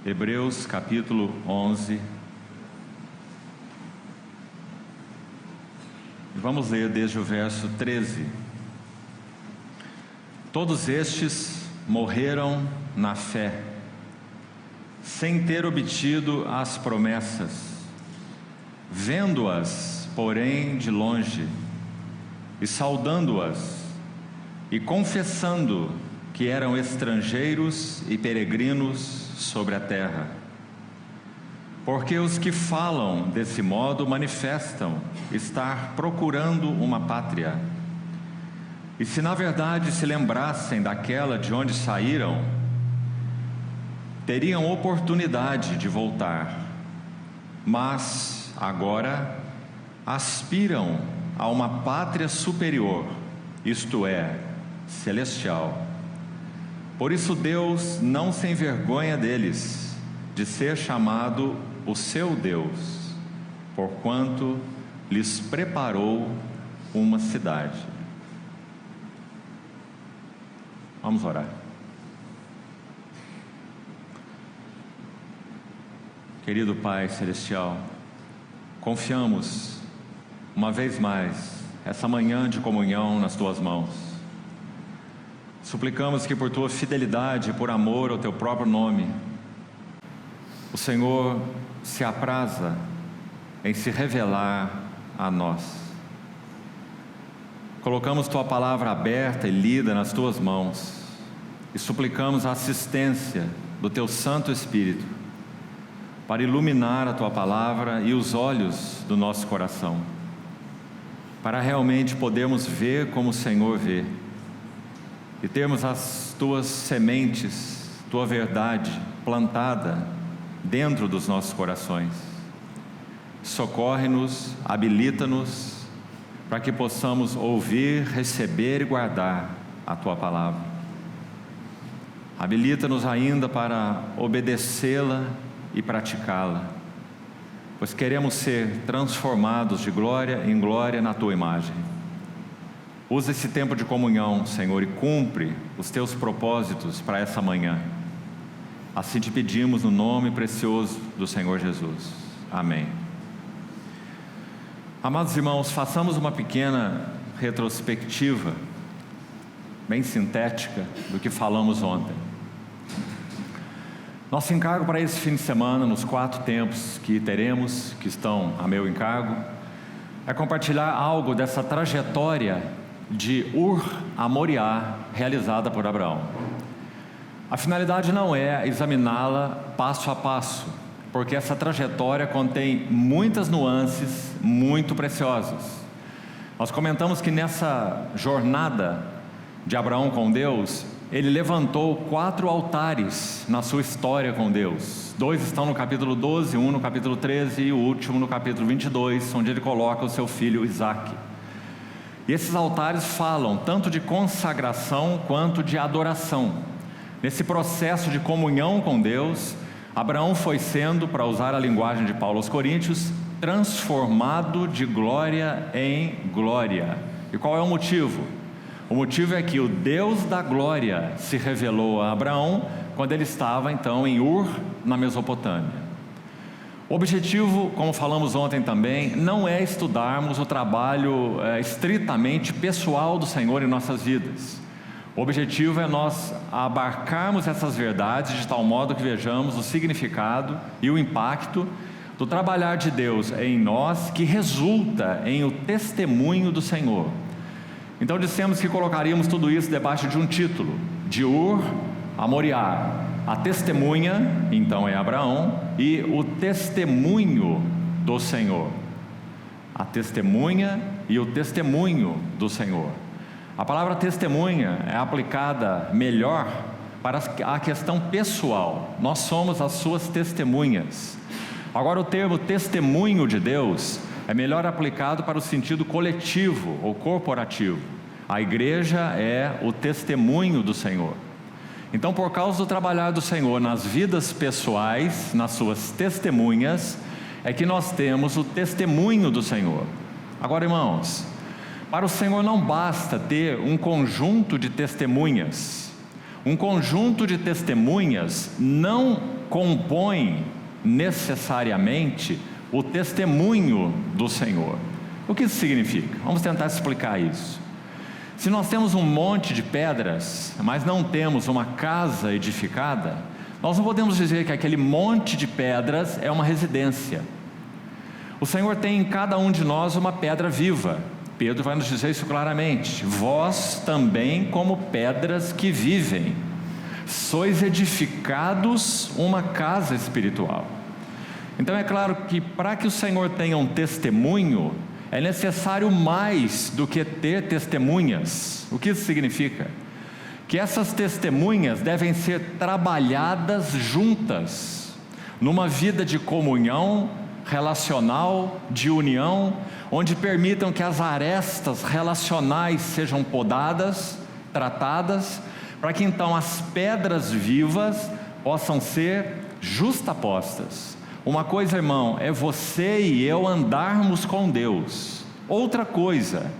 Hebreus capítulo 11. Vamos ler desde o verso 13. Todos estes morreram na fé, sem ter obtido as promessas, vendo-as, porém, de longe, e saudando-as, e confessando que eram estrangeiros e peregrinos sobre a terra. Porque os que falam desse modo manifestam estar procurando uma pátria. E se na verdade se lembrassem daquela de onde saíram, teriam oportunidade de voltar. Mas agora aspiram a uma pátria superior, isto é, celestial. Por isso Deus não se envergonha deles, de ser chamado o seu Deus, porquanto lhes preparou uma cidade. Vamos orar. Querido Pai Celestial, confiamos uma vez mais essa manhã de comunhão nas Tuas mãos. Suplicamos que por Tua fidelidade e por amor ao Teu próprio nome, o Senhor se apraza em se revelar a nós. Colocamos Tua palavra aberta e lida nas Tuas mãos e suplicamos a assistência do Teu Santo Espírito para iluminar a Tua palavra e os olhos do nosso coração, para realmente podermos ver como o Senhor vê e termos as Tuas sementes, Tua verdade plantada dentro dos nossos corações. Socorre-nos, habilita-nos para que possamos ouvir, receber e guardar a Tua palavra. Habilita-nos ainda para obedecê-la e praticá-la, pois queremos ser transformados de glória em glória na Tua imagem. Usa esse tempo de comunhão, Senhor, e cumpre os Teus propósitos para essa manhã. Assim te pedimos no nome precioso do Senhor Jesus. Amém. Amados irmãos, façamos uma pequena retrospectiva, bem sintética, do que falamos ontem. Nosso encargo para esse fim de semana, nos 4 tempos que teremos, que estão a meu encargo, é compartilhar algo dessa trajetória de Ur a Moriá, realizada por Abraão. A finalidade não é examiná-la passo a passo, porque essa trajetória contém muitas nuances muito preciosas. Nós comentamos que nessa jornada de Abraão com Deus, ele levantou 4 altares na sua história com Deus. 2 estão no capítulo 12, 1 no capítulo 13 e o último no capítulo 22, onde ele coloca o seu filho Isaque. E esses altares falam tanto de consagração quanto de adoração. Nesse processo de comunhão com Deus, Abraão foi sendo, para usar a linguagem de Paulo aos Coríntios, transformado de glória em glória. E qual é o motivo? O motivo é que o Deus da glória se revelou a Abraão quando ele estava então em Ur, na Mesopotâmia. O objetivo, como falamos ontem também, não é estudarmos o trabalho estritamente pessoal do Senhor em nossas vidas. O objetivo é nós abarcarmos essas verdades de tal modo que vejamos o significado e o impacto do trabalhar de Deus em nós, que resulta em o testemunho do Senhor. Então dissemos que colocaríamos tudo isso debaixo de um título: de Ur a Moriá. A testemunha, então, é Abraão, e o testemunho do Senhor. A testemunha e o testemunho do Senhor. A palavra testemunha é aplicada melhor para a questão pessoal. Nós somos as suas testemunhas. Agora, o termo testemunho de Deus é melhor aplicado para o sentido coletivo ou corporativo. A igreja é o testemunho do Senhor. Então, por causa do trabalhar do Senhor nas vidas pessoais, nas suas testemunhas, é que nós temos o testemunho do Senhor. Agora, irmãos, para o Senhor não basta ter um conjunto de testemunhas. Um conjunto de testemunhas não compõe necessariamente o testemunho do Senhor. O que isso significa? Vamos tentar explicar isso. Se nós temos um monte de pedras, mas não temos uma casa edificada, nós não podemos dizer que aquele monte de pedras é uma residência. O Senhor tem em cada um de nós uma pedra viva. Pedro vai nos dizer isso claramente: vós também, como pedras que vivem, sois edificados uma casa espiritual. Então é claro que para que o Senhor tenha um testemunho, é necessário mais do que ter testemunhas. O que isso significa? Que essas testemunhas devem ser trabalhadas juntas, numa vida de comunhão relacional, de união, onde permitam que as arestas relacionais sejam podadas, tratadas, para que então as pedras vivas possam ser justapostas. Uma coisa, irmão, é você e eu andarmos com Deus. Outra coisa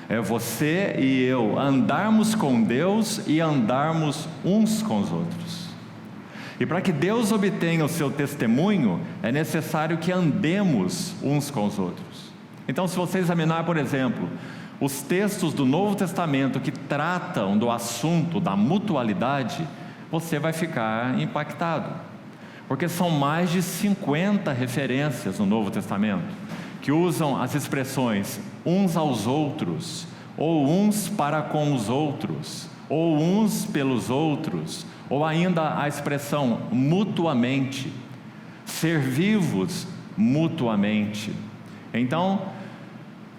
é você e eu andarmos com Deus e andarmos uns com os outros. E para que Deus obtenha o seu testemunho, é necessário que andemos uns com os outros. Então, se você examinar, por exemplo, os textos do Novo Testamento que tratam do assunto da mutualidade, você vai ficar impactado. Porque são mais de 50 referências no Novo Testamento que usam as expressões uns aos outros, ou uns para com os outros, ou uns pelos outros, ou ainda a expressão mutuamente, ser vivos mutuamente. Então,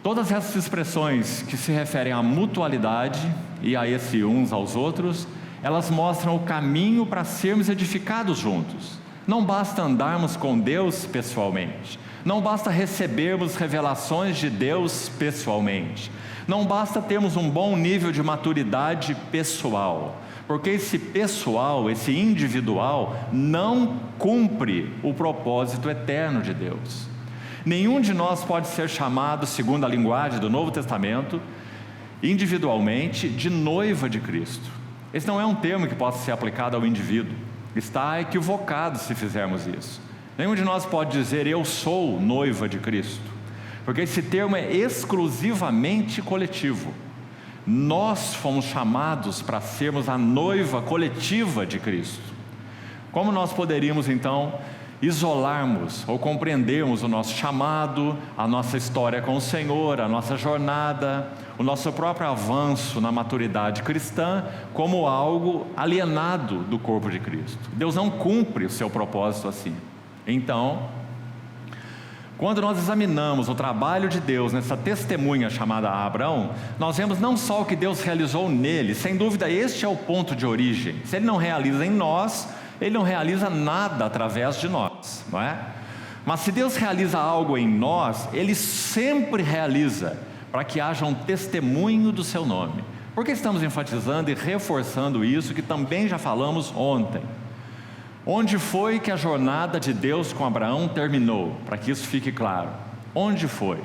todas essas expressões que se referem à mutualidade e a esse uns aos outros, elas mostram o caminho para sermos edificados juntos. Não basta andarmos com Deus pessoalmente, não basta recebermos revelações de Deus pessoalmente, não basta termos um bom nível de maturidade pessoal, porque esse pessoal, esse individual, não cumpre o propósito eterno de Deus. Nenhum de nós pode ser chamado, segundo a linguagem do Novo Testamento, individualmente, de noiva de Cristo. Esse não é um termo que possa ser aplicado ao indivíduo. Está equivocado se fizermos isso. Nenhum de nós pode dizer eu sou noiva de Cristo, porque esse termo é exclusivamente coletivo. Nós fomos chamados para sermos a noiva coletiva de Cristo. Como nós poderíamos então isolarmos ou compreendermos o nosso chamado, a nossa história com o Senhor, a nossa jornada, o nosso próprio avanço na maturidade cristã como algo alienado do corpo de Cristo? Deus não cumpre o seu propósito assim. Então, quando nós examinamos o trabalho de Deus nessa testemunha chamada Abraão, nós vemos não só o que Deus realizou nele, sem dúvida este é o ponto de origem. Se Ele não realiza em nós, Ele não realiza nada através de nós, não é? Mas se Deus realiza algo em nós, Ele sempre realiza para que haja um testemunho do seu nome. Por que estamos enfatizando e reforçando isso que também já falamos ontem? Onde foi que a jornada de Deus com Abraão terminou? Para que isso fique claro. Onde foi?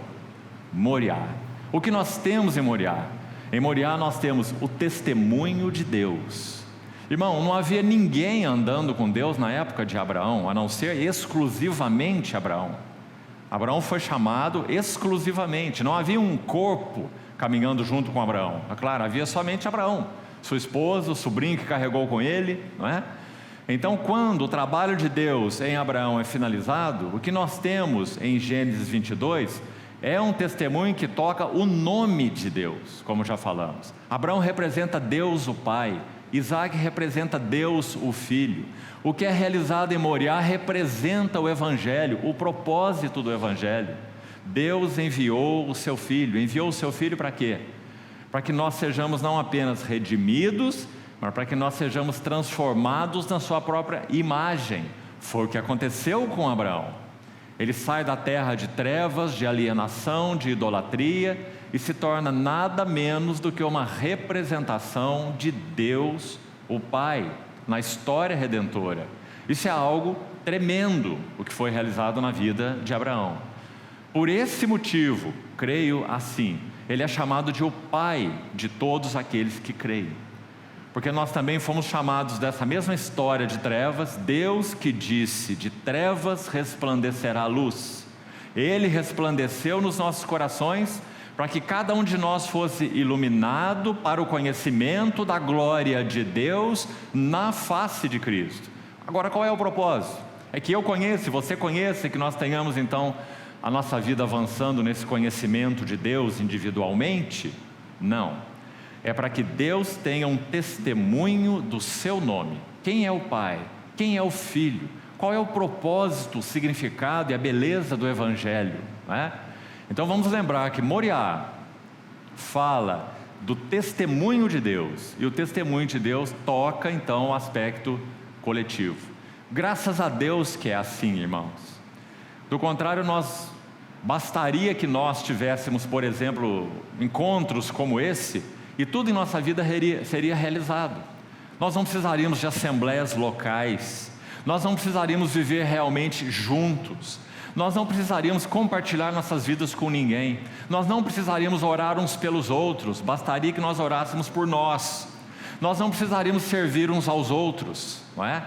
Moriá. O que nós temos em Moriá? Em Moriá nós temos o testemunho de Deus. Irmão, não havia ninguém andando com Deus na época de Abraão, a não ser exclusivamente Abraão. Abraão foi chamado exclusivamente, não havia um corpo caminhando junto com Abraão. É claro, havia somente Abraão, sua esposa, o sobrinho que carregou com ele, não é? Então, quando o trabalho de Deus em Abraão é finalizado, o que nós temos em Gênesis 22 é um testemunho que toca o nome de Deus, como já falamos. Abraão representa Deus o Pai, Isaac representa Deus o Filho. O que é realizado em Moriá representa o Evangelho, o propósito do Evangelho. Deus enviou o seu Filho para quê? Para que nós sejamos não apenas redimidos, mas para que nós sejamos transformados na sua própria imagem. Foi o que aconteceu com Abraão. Ele sai da terra de trevas, de alienação, de idolatria e se torna nada menos do que uma representação de Deus, o Pai, na história redentora. Isso é algo tremendo, o que foi realizado na vida de Abraão. Por esse motivo, creio assim, ele é chamado de o Pai de todos aqueles que creem. porque nós também fomos chamados dessa mesma história de trevas. Deus que disse: de trevas resplandecerá a luz. Ele resplandeceu nos nossos corações para que cada um de nós fosse iluminado para o conhecimento da glória de Deus na face de Cristo. Agora, qual é o propósito? É que eu conheça, você conheça, que nós tenhamos então a nossa vida avançando nesse conhecimento de Deus individualmente? Não. É para que Deus tenha um testemunho do seu nome. Quem é o Pai? Quem é o Filho? Qual é o propósito, o significado e a beleza do Evangelho, não é? Então vamos lembrar que Moriá fala do testemunho de Deus, e o testemunho de Deus toca então o aspecto coletivo. Graças a Deus que é assim, irmãos. Do contrário, bastaria que nós tivéssemos, por exemplo, encontros como esse, e tudo em nossa vida seria realizado. Nós não precisaríamos de assembleias locais, nós não precisaríamos viver realmente juntos, nós não precisaríamos compartilhar nossas vidas com ninguém, nós não precisaríamos orar uns pelos outros, bastaria que nós orássemos por nós. Nós não precisaríamos servir uns aos outros, não é?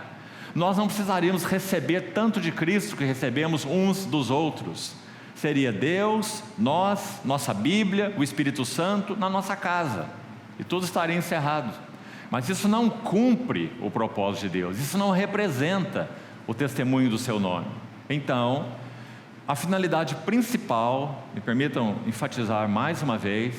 Nós não precisaríamos receber tanto de Cristo que recebemos uns dos outros. Seria Deus, nós, nossa Bíblia, o Espírito Santo na nossa casa, e tudo estaria encerrado. Mas isso não cumpre o propósito de Deus, isso não representa o testemunho do seu nome. Então, a finalidade principal, me permitam enfatizar mais uma vez,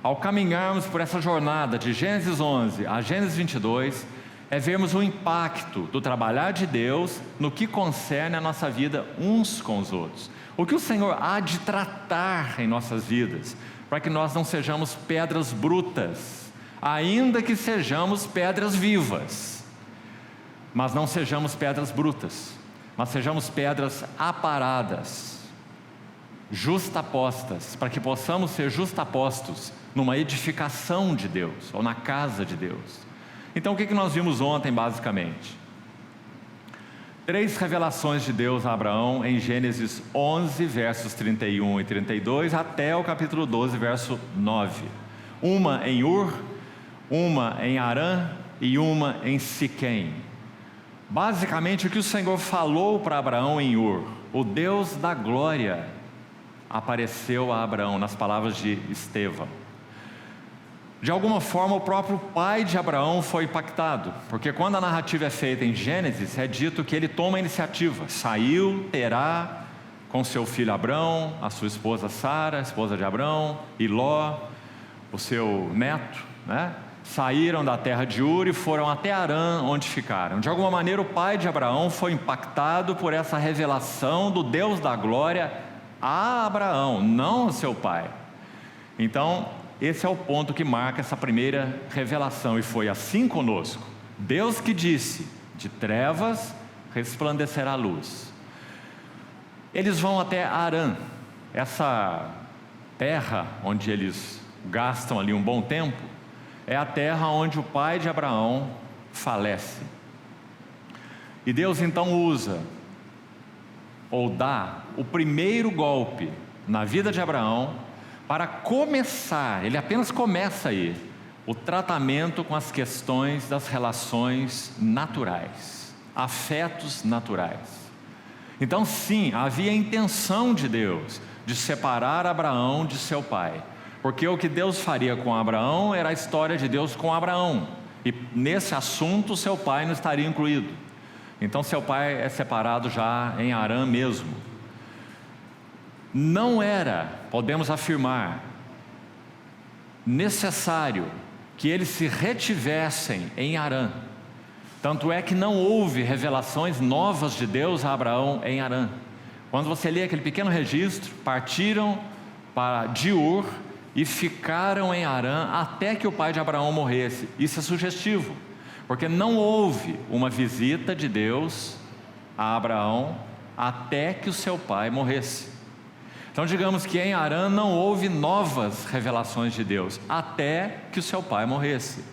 ao caminharmos por essa jornada de Gênesis 11 a Gênesis 22, é vermos o impacto do trabalhar de Deus no que concerne a nossa vida uns com os outros. O que o Senhor há de tratar em nossas vidas, para que nós não sejamos pedras brutas, ainda que sejamos pedras vivas, mas não sejamos pedras brutas, mas sejamos pedras aparadas, justapostas, para que possamos ser justapostos numa edificação de Deus, ou na casa de Deus. Então o que nós vimos ontem basicamente? 3 revelações de Deus a Abraão em Gênesis 11, versos 31 e 32, até o capítulo 12, verso 9. Uma em Ur, uma em Harã e uma em Siquém. Basicamente o que o Senhor falou para Abraão em Ur: o Deus da glória apareceu a Abraão, nas palavras de Estevão. De alguma forma o próprio pai de Abraão foi impactado, porque quando a narrativa é feita em Gênesis, é dito que ele toma a iniciativa, saiu Terá com seu filho Abrão, a sua esposa Sara, esposa de Abrão, e Ló, o seu neto, né? Saíram da terra de Ur e foram até Harã, onde ficaram. De alguma maneira o pai de Abraão foi impactado por essa revelação do Deus da glória a Abraão, não ao seu pai. Então esse é o ponto que marca essa primeira revelação, e foi assim conosco. Deus que disse: de trevas resplandecerá a luz. Eles vão até Harã, essa terra onde eles gastam ali um bom tempo, é a terra onde o pai de Abraão falece. E Deus então usa, ou dá, o primeiro golpe na vida de Abraão, para começar, ele apenas começa aí, o tratamento com as questões das relações naturais, afetos naturais. Então sim, havia a intenção de Deus de separar Abraão de seu pai, porque o que Deus faria com Abraão era a história de Deus com Abraão, e nesse assunto seu pai não estaria incluído. Então seu pai é separado já em Harã mesmo. Não era, podemos afirmar, necessário que eles se retivessem em Harã. Tanto é que não houve revelações novas de Deus a Abraão em Harã. Quando você lê aquele pequeno registro, partiram de Ur e ficaram em Harã até que o pai de Abraão morresse. Isso é sugestivo, porque não houve uma visita de Deus a Abraão até que o seu pai morresse. Então digamos que em Harã não houve novas revelações de Deus, até que o seu pai morresse.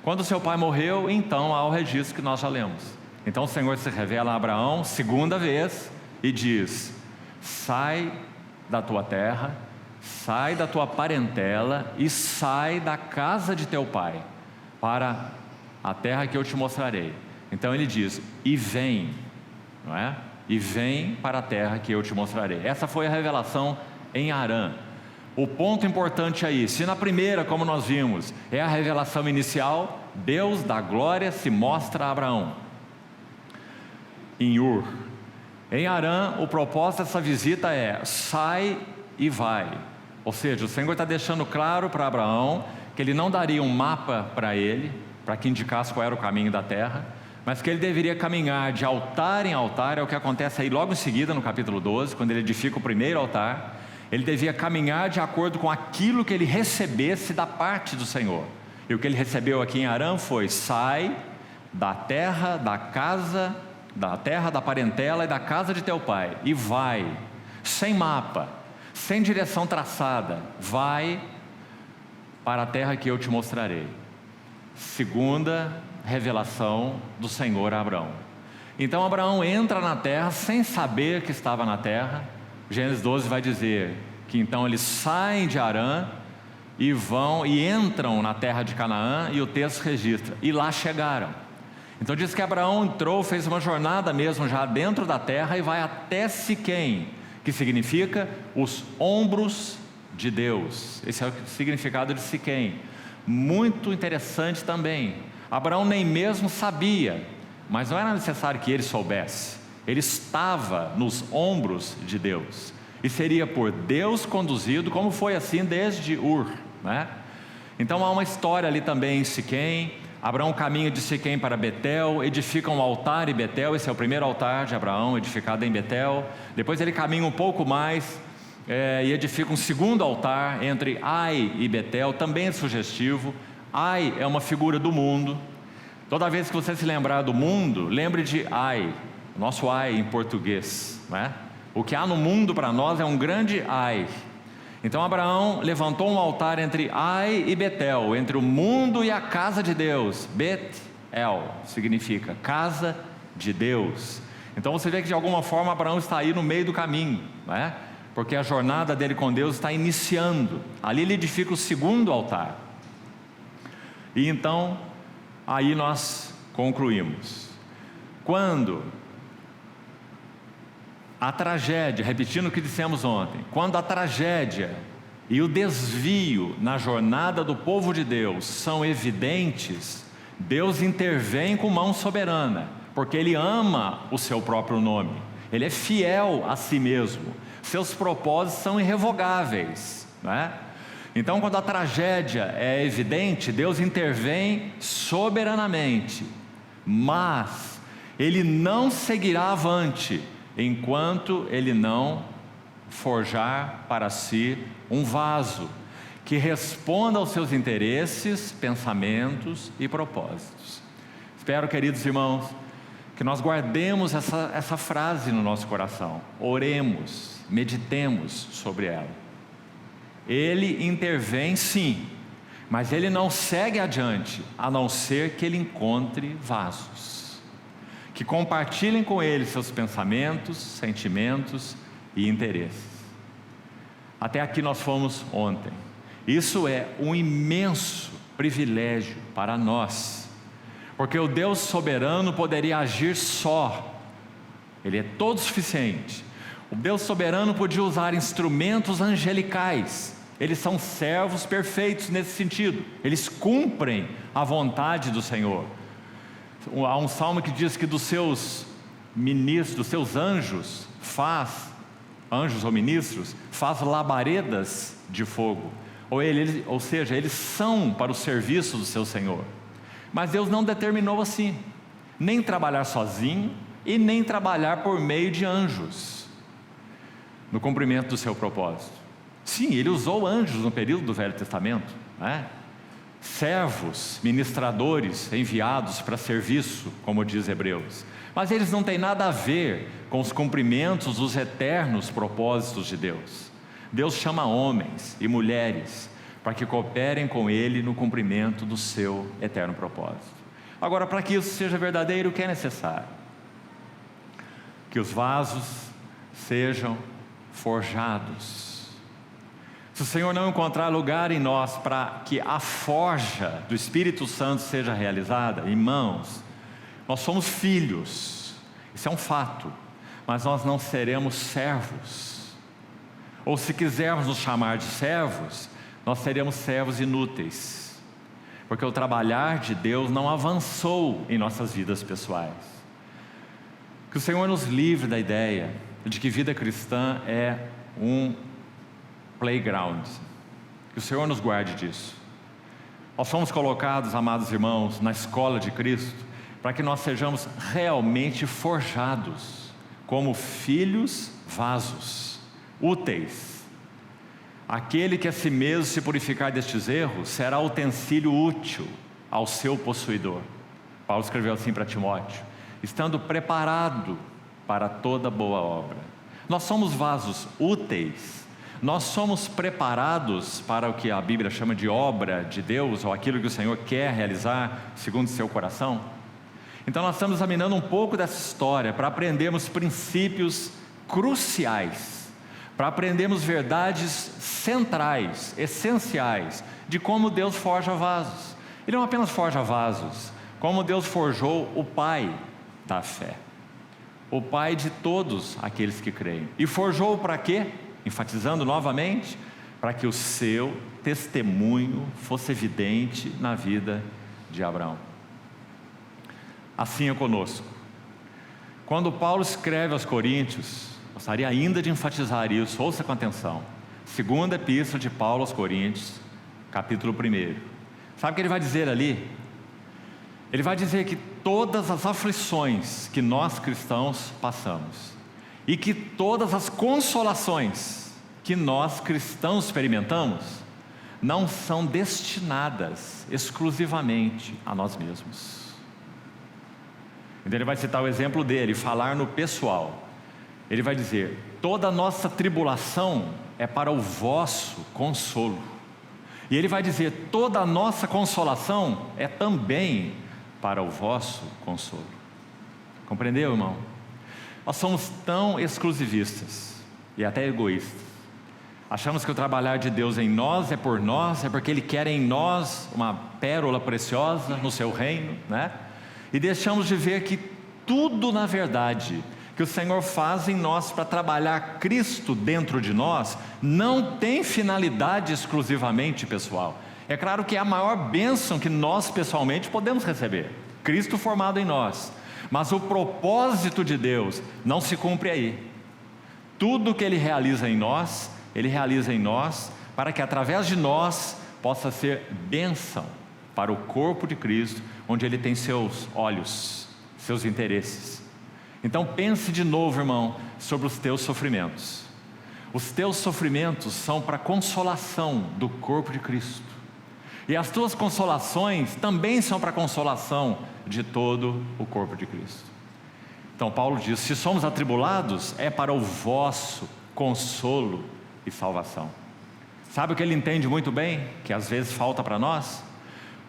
Quando o seu pai morreu, então há o registro que nós já lemos. Então o Senhor se revela a Abraão segunda vez e diz: sai da tua terra, sai da tua parentela e sai da casa de teu pai, para a terra que eu te mostrarei. Então ele diz, e vem, não é? E vem para a terra que eu te mostrarei. Essa foi a revelação em Harã. O ponto importante aí, se na primeira, como nós vimos, é a revelação inicial, Deus da glória se mostra a Abraão em Ur. Em Harã, o propósito dessa visita é, sai e vai. Ou seja, o Senhor está deixando claro para Abraão que ele não daria um mapa para ele, para que indicasse qual era o caminho da terra, mas que ele deveria caminhar de altar em altar. É o que acontece aí logo em seguida no capítulo 12, quando ele edifica o primeiro altar. Ele devia caminhar de acordo com aquilo que ele recebesse da parte do Senhor. E o que ele recebeu aqui em Harã foi, sai da terra, da casa, da terra, da parentela e da casa de teu pai, e vai, sem mapa, sem direção traçada, vai para a terra que eu te mostrarei. Segunda revelação do Senhor a Abraão. Então Abraão entra na terra sem saber que estava na terra. Gênesis 12 vai dizer que então eles saem de Harã e vão e entram na terra de Canaã, e o texto registra, e lá chegaram. Então diz que Abraão entrou, fez uma jornada mesmo já dentro da terra e vai até Siquém, que significa os ombros de Deus. Esse é o significado de Siquém. Muito interessante também. Abraão nem mesmo sabia, mas não era necessário que ele soubesse. Ele estava nos ombros de Deus e seria por Deus conduzido, como foi assim desde Ur, né? Então há uma história ali também em Siquém. Abraão caminha de Siquém para Betel, edifica um altar em Betel. Esse é o primeiro altar de Abraão, edificado em Betel. Depois ele caminha um pouco mais e edifica um segundo altar entre Ai e Betel, também é sugestivo. Ai é uma figura do mundo. Toda vez que você se lembrar do mundo, lembre de Ai, nosso Ai em português, né? O que há no mundo para nós é um grande Ai. Então Abraão levantou um altar entre Ai e Betel, entre o mundo e a casa de Deus. Bet-el significa casa de Deus. Então você vê que de alguma forma Abraão está aí no meio do caminho, né? Porque a jornada dele com Deus está iniciando. Ali ele edifica o segundo altar. E então, aí nós concluímos. Quando a tragédia, repetindo o que dissemos ontem, quando a tragédia e o desvio na jornada do povo de Deus são evidentes, Deus intervém com mão soberana, porque Ele ama o seu próprio nome, Ele é fiel a si mesmo, seus propósitos são irrevogáveis, né? Então quando a tragédia é evidente, Deus intervém soberanamente, mas Ele não seguirá avante enquanto Ele não forjar para si um vaso que responda aos seus interesses, pensamentos e propósitos. Espero, queridos irmãos, que nós guardemos essa frase no nosso coração, oremos, meditemos sobre ela. Ele intervém sim, mas Ele não segue adiante, a não ser que Ele encontre vasos que compartilhem com Ele seus pensamentos, sentimentos e interesses. Até aqui nós fomos ontem. Isso é um imenso privilégio para nós, porque o Deus soberano poderia agir só, Ele é todo suficiente. O Deus soberano podia usar instrumentos angelicais, eles são servos perfeitos nesse sentido, eles cumprem a vontade do Senhor. Há um salmo que diz que dos seus ministros, dos seus anjos, anjos ou ministros, faz labaredas de fogo, ou seja, eles são para o serviço do seu Senhor. Mas Deus não determinou assim, nem trabalhar sozinho e nem trabalhar por meio de anjos no cumprimento do seu propósito. Sim, Ele usou anjos no período do Velho Testamento, né? Servos, ministradores enviados para serviço, como diz Hebreus, mas eles não têm nada a ver com os cumprimentos dos eternos propósitos de Deus. Deus chama homens e mulheres para que cooperem com Ele no cumprimento do seu eterno propósito. Agora, para que isso seja verdadeiro, o que é necessário? Que os vasos sejam forjados. Se o Senhor não encontrar lugar em nós para que a forja do Espírito Santo seja realizada, irmãos, nós somos filhos, isso é um fato, mas nós não seremos servos. Ou se quisermos nos chamar de servos, nós seremos servos inúteis, porque o trabalhar de Deus não avançou em nossas vidas pessoais. Que o Senhor nos livre da ideia de que vida cristã é um playground. Que o Senhor nos guarde disso. Nós fomos colocados, amados irmãos, na escola de Cristo, para que nós sejamos realmente forjados como filhos vasos, úteis. Aquele que a si mesmo se purificar destes erros, será utensílio útil ao seu possuidor. Paulo escreveu assim para Timóteo, estando preparado para toda boa obra. Nós somos vasos úteis, nós somos preparados para o que a Bíblia chama de obra de Deus, ou aquilo que o Senhor quer realizar segundo o seu coração. Então nós estamos examinando um pouco dessa história para aprendermos princípios cruciais, para aprendermos verdades centrais, essenciais, de como Deus forja vasos. Ele não apenas forja vasos, como Deus forjou o Pai da fé, o Pai de todos aqueles que creem. E forjou para quê? Enfatizando novamente, para que o seu testemunho fosse evidente na vida de Abraão. Assim é conosco. Quando Paulo escreve aos Coríntios, gostaria ainda de enfatizar isso, ouça com atenção. Segunda epístola de Paulo aos Coríntios, capítulo 1. Sabe o que ele vai dizer ali? Ele vai dizer que todas as aflições que nós cristãos passamos, e que todas as consolações que nós cristãos experimentamos, não são destinadas exclusivamente a nós mesmos. Então ele vai citar o exemplo dele, falar no pessoal. Ele vai dizer, toda a nossa tribulação é para o vosso consolo. E ele vai dizer, toda a nossa consolação é também para o vosso consolo. Compreendeu, irmão? Nós somos tão exclusivistas e até egoístas. Achamos que o trabalhar de Deus em nós é por nós, é porque Ele quer em nós uma pérola preciosa no seu reino, né? E deixamos de ver que tudo, na verdade, que o Senhor faz em nós para trabalhar Cristo dentro de nós, não tem finalidade exclusivamente pessoal. É claro que é a maior bênção que nós pessoalmente podemos receber, Cristo formado em nós. Mas o propósito de Deus não se cumpre aí. Tudo que Ele realiza em nós, Ele realiza em nós para que através de nós possa ser bênção para o corpo de Cristo, onde Ele tem seus olhos, seus interesses. Então pense de novo, irmão, sobre os teus sofrimentos. Os teus sofrimentos são para consolação do corpo de Cristo. E as tuas consolações também são para consolação de todo o corpo de Cristo. Então Paulo diz, se somos atribulados, é para o vosso consolo e salvação. Sabe o que ele entende muito bem, que às vezes falta para nós?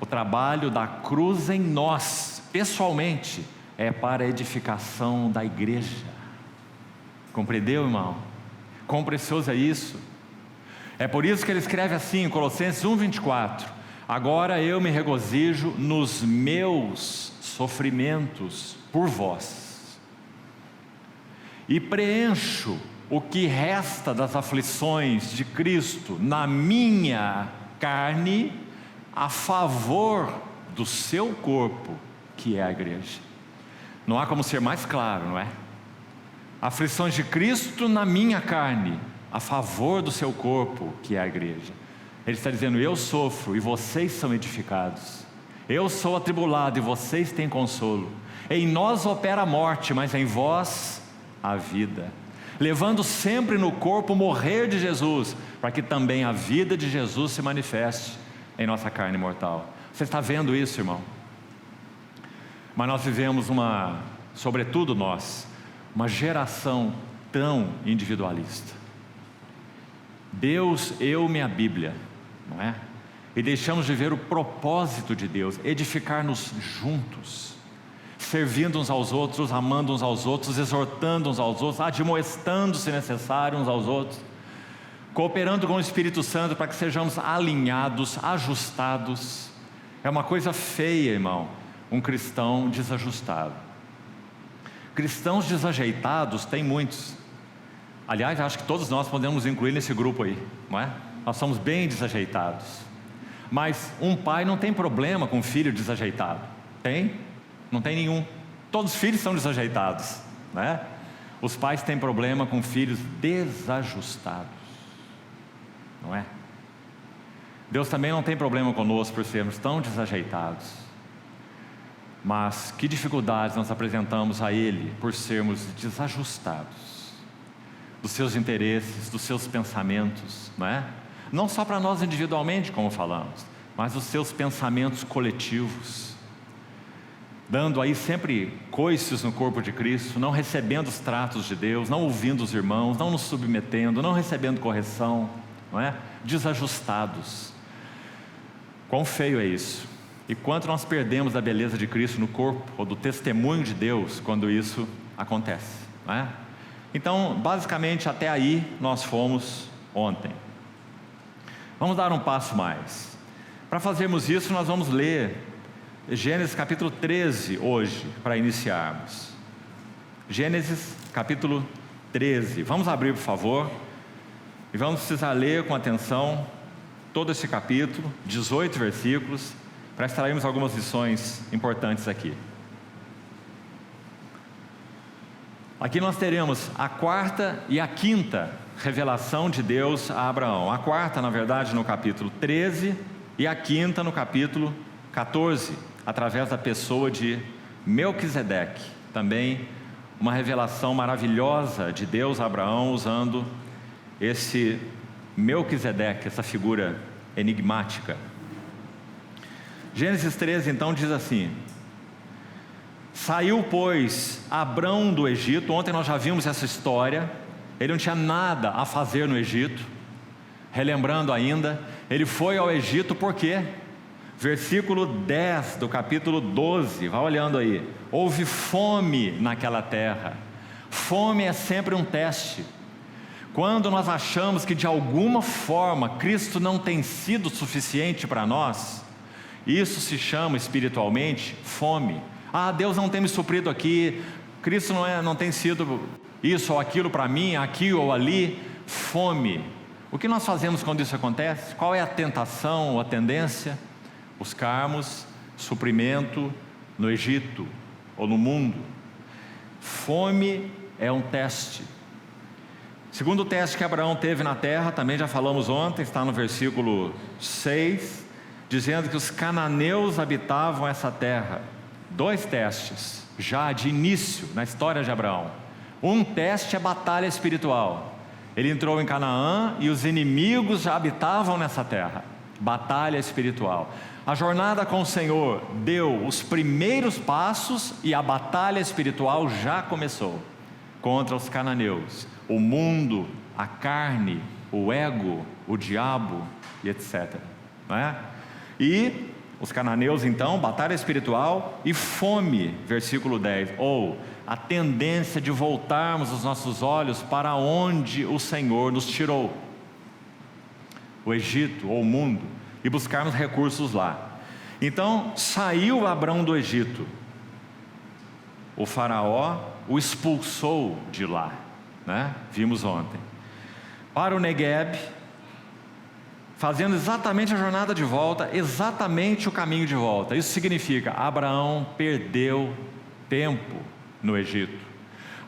O trabalho da cruz em nós, pessoalmente, é para a edificação da igreja. Compreendeu, irmão? Quão precioso é isso? É por isso que ele escreve assim em Colossenses 1:24: agora eu me regozijo nos meus sofrimentos por vós, e preencho o que resta das aflições de Cristo na minha carne, a favor do seu corpo, que é a igreja. Não há como ser mais claro, não é? Aflições de Cristo na minha carne, a favor do seu corpo, que é a igreja. Ele está dizendo, eu sofro e vocês são edificados. Eu sou atribulado e vocês têm consolo. Em nós opera a morte, mas em vós a vida. Levando sempre no corpo o morrer de Jesus, para que também a vida de Jesus se manifeste em nossa carne mortal. Você está vendo isso, irmão? Mas nós vivemos sobretudo nós, uma geração tão individualista. Deus, eu, minha Bíblia, não é? E deixamos de ver o propósito de Deus, edificar-nos juntos, servindo uns aos outros, amando uns aos outros, exortando uns aos outros, admoestando se necessário uns aos outros, cooperando com o Espírito Santo para que sejamos alinhados, ajustados. É uma coisa feia, irmão, um cristão desajustado. Cristãos desajeitados tem muitos. Aliás, acho que todos nós podemos incluir nesse grupo aí, não é? Nós somos bem desajeitados. Mas um pai não tem problema com um filho desajeitado. Tem? Não tem nenhum. Todos os filhos são desajeitados, né? Os pais têm problema com filhos desajustados, não é? Deus também não tem problema conosco por sermos tão desajeitados. Mas que dificuldades nós apresentamos a Ele por sermos desajustados dos seus interesses, dos seus pensamentos, não é? Não só para nós individualmente, como falamos, mas os seus pensamentos coletivos, dando aí sempre coices no corpo de Cristo, não recebendo os tratos de Deus, não ouvindo os irmãos, não nos submetendo, não recebendo correção, não é? Desajustados. Quão feio é isso? E quanto nós perdemos da beleza de Cristo no corpo, ou do testemunho de Deus, quando isso acontece, não é? Então, basicamente, até aí nós fomos ontem. Vamos dar um passo mais. Para fazermos isso, nós vamos ler Gênesis capítulo 13 hoje, para iniciarmos. Gênesis capítulo 13. Vamos abrir, por favor, e vamos precisar ler com atenção todo esse capítulo, 18 versículos, para extrairmos algumas lições importantes aqui. Aqui nós teremos a quarta e a quinta revelação de Deus a Abraão. A quarta, na verdade, no capítulo 13, e a quinta no capítulo 14, através da pessoa de Melquisedeque. Também uma revelação maravilhosa de Deus a Abraão, usando esse Melquisedeque, essa figura enigmática. Gênesis 13 então diz assim: saiu, pois, Abrão do Egito. Ontem nós já vimos essa história. Ele não tinha nada a fazer no Egito. Relembrando ainda, ele foi ao Egito por quê? Versículo 10 do capítulo 12, vai olhando aí. Houve fome naquela terra. Fome é sempre um teste. Quando nós achamos que de alguma forma Cristo não tem sido suficiente para nós, isso se chama espiritualmente fome. Ah, Deus não tem me suprido aqui, Cristo não tem sido isso ou aquilo para mim, aqui ou ali. Fome. O que nós fazemos quando isso acontece? Qual é a tentação ou a tendência? Buscarmos suprimento no Egito ou no mundo. Fome é um teste. Segundo teste que Abraão teve na terra, também já falamos ontem, está no versículo 6, dizendo que os cananeus habitavam essa terra. 2 testes, já de início na história de Abraão. Um teste é batalha espiritual. Ele entrou em Canaã e os inimigos já habitavam nessa terra. Batalha espiritual. A jornada com o Senhor deu os primeiros passos e a batalha espiritual já começou contra os cananeus, o mundo, a carne, o ego, o diabo e etc. Não é? E os cananeus então, batalha espiritual e fome, versículo 10, ou a tendência de voltarmos os nossos olhos para onde o Senhor nos tirou, o Egito ou o mundo, e buscarmos recursos lá. Então saiu Abrão do Egito, o faraó o expulsou de lá, né? Vimos ontem, para o Negueb, fazendo exatamente a jornada de volta, exatamente o caminho de volta. Isso significa, Abraão perdeu tempo no Egito.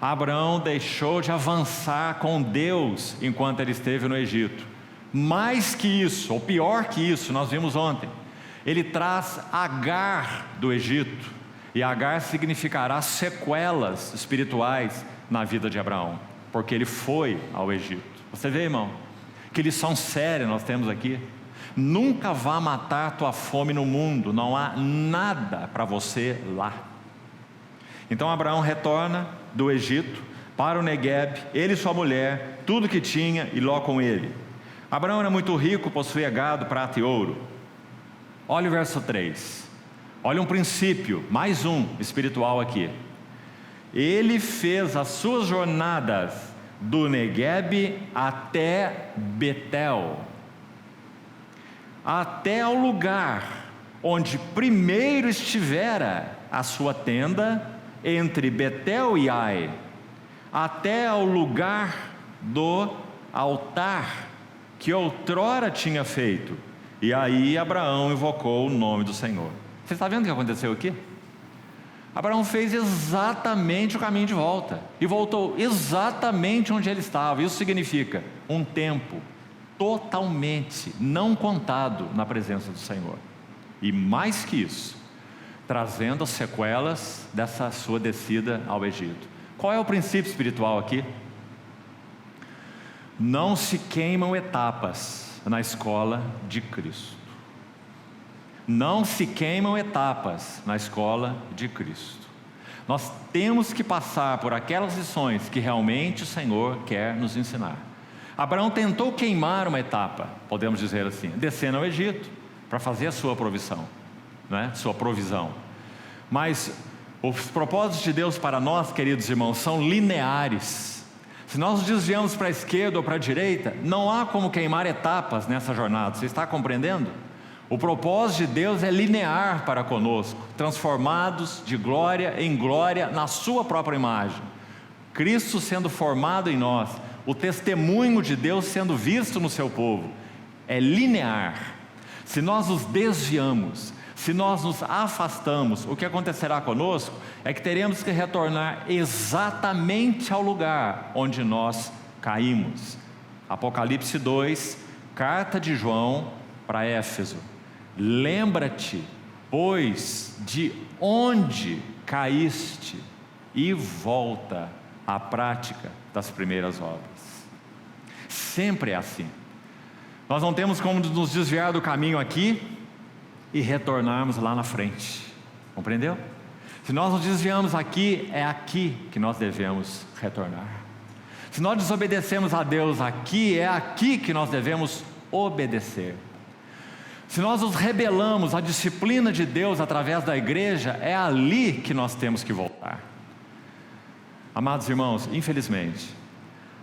Abraão deixou de avançar com Deus enquanto ele esteve no Egito. Mais que isso, ou pior que isso, nós vimos ontem, ele traz Agar do Egito, e Agar significará sequelas espirituais na vida de Abraão, porque ele foi ao Egito. Você vê, irmão, que lição séria nós temos aqui. Nunca vá matar tua fome no mundo, não há nada para você lá. Então Abraão retorna do Egito para o Negueb, ele e sua mulher, tudo que tinha e Ló com ele. Abraão era muito rico, possuía gado, prata e ouro. Olha o verso 3, olha um princípio, mais um espiritual aqui. Ele fez as suas jornadas do Neguebe até Betel, até ao lugar onde primeiro estivera a sua tenda, entre Betel e Ai, até ao lugar do altar que outrora tinha feito. E aí Abraão invocou o nome do Senhor. Você está vendo o que aconteceu aqui? Abraão fez exatamente o caminho de volta e voltou exatamente onde ele estava. Isso significa um tempo totalmente não contado na presença do Senhor. E mais que isso, trazendo as sequelas dessa sua descida ao Egito. Qual é o princípio espiritual aqui? Não se queimam etapas na escola de Cristo. Não se queimam etapas na escola de Cristo. Nós temos que passar por aquelas lições que realmente o Senhor quer nos ensinar. Abraão tentou queimar uma etapa, podemos dizer assim, descendo ao Egito para fazer a sua provisão, sua provisão. Mas os propósitos de Deus para nós, queridos irmãos, são lineares. Se nós nos desviamos para a esquerda ou para a direita, não há como queimar etapas nessa jornada. Você está compreendendo? O propósito de Deus é linear para conosco, transformados de glória em glória na sua própria imagem. Cristo sendo formado em nós, o testemunho de Deus sendo visto no seu povo, é linear. Se nós nos desviamos, se nós nos afastamos, o que acontecerá conosco é que teremos que retornar exatamente ao lugar onde nós caímos. Apocalipse 2, carta de João para Éfeso. Lembra-te, pois, de onde caíste e volta à prática das primeiras obras. Sempre é assim. Nós não temos como nos desviar do caminho aqui e retornarmos lá na frente. Compreendeu? Se nós nos desviamos aqui, é aqui que nós devemos retornar. Se nós desobedecemos a Deus aqui, é aqui que nós devemos obedecer. Se nós nos rebelamos à disciplina de Deus através da igreja, é ali que nós temos que voltar. Amados irmãos, infelizmente,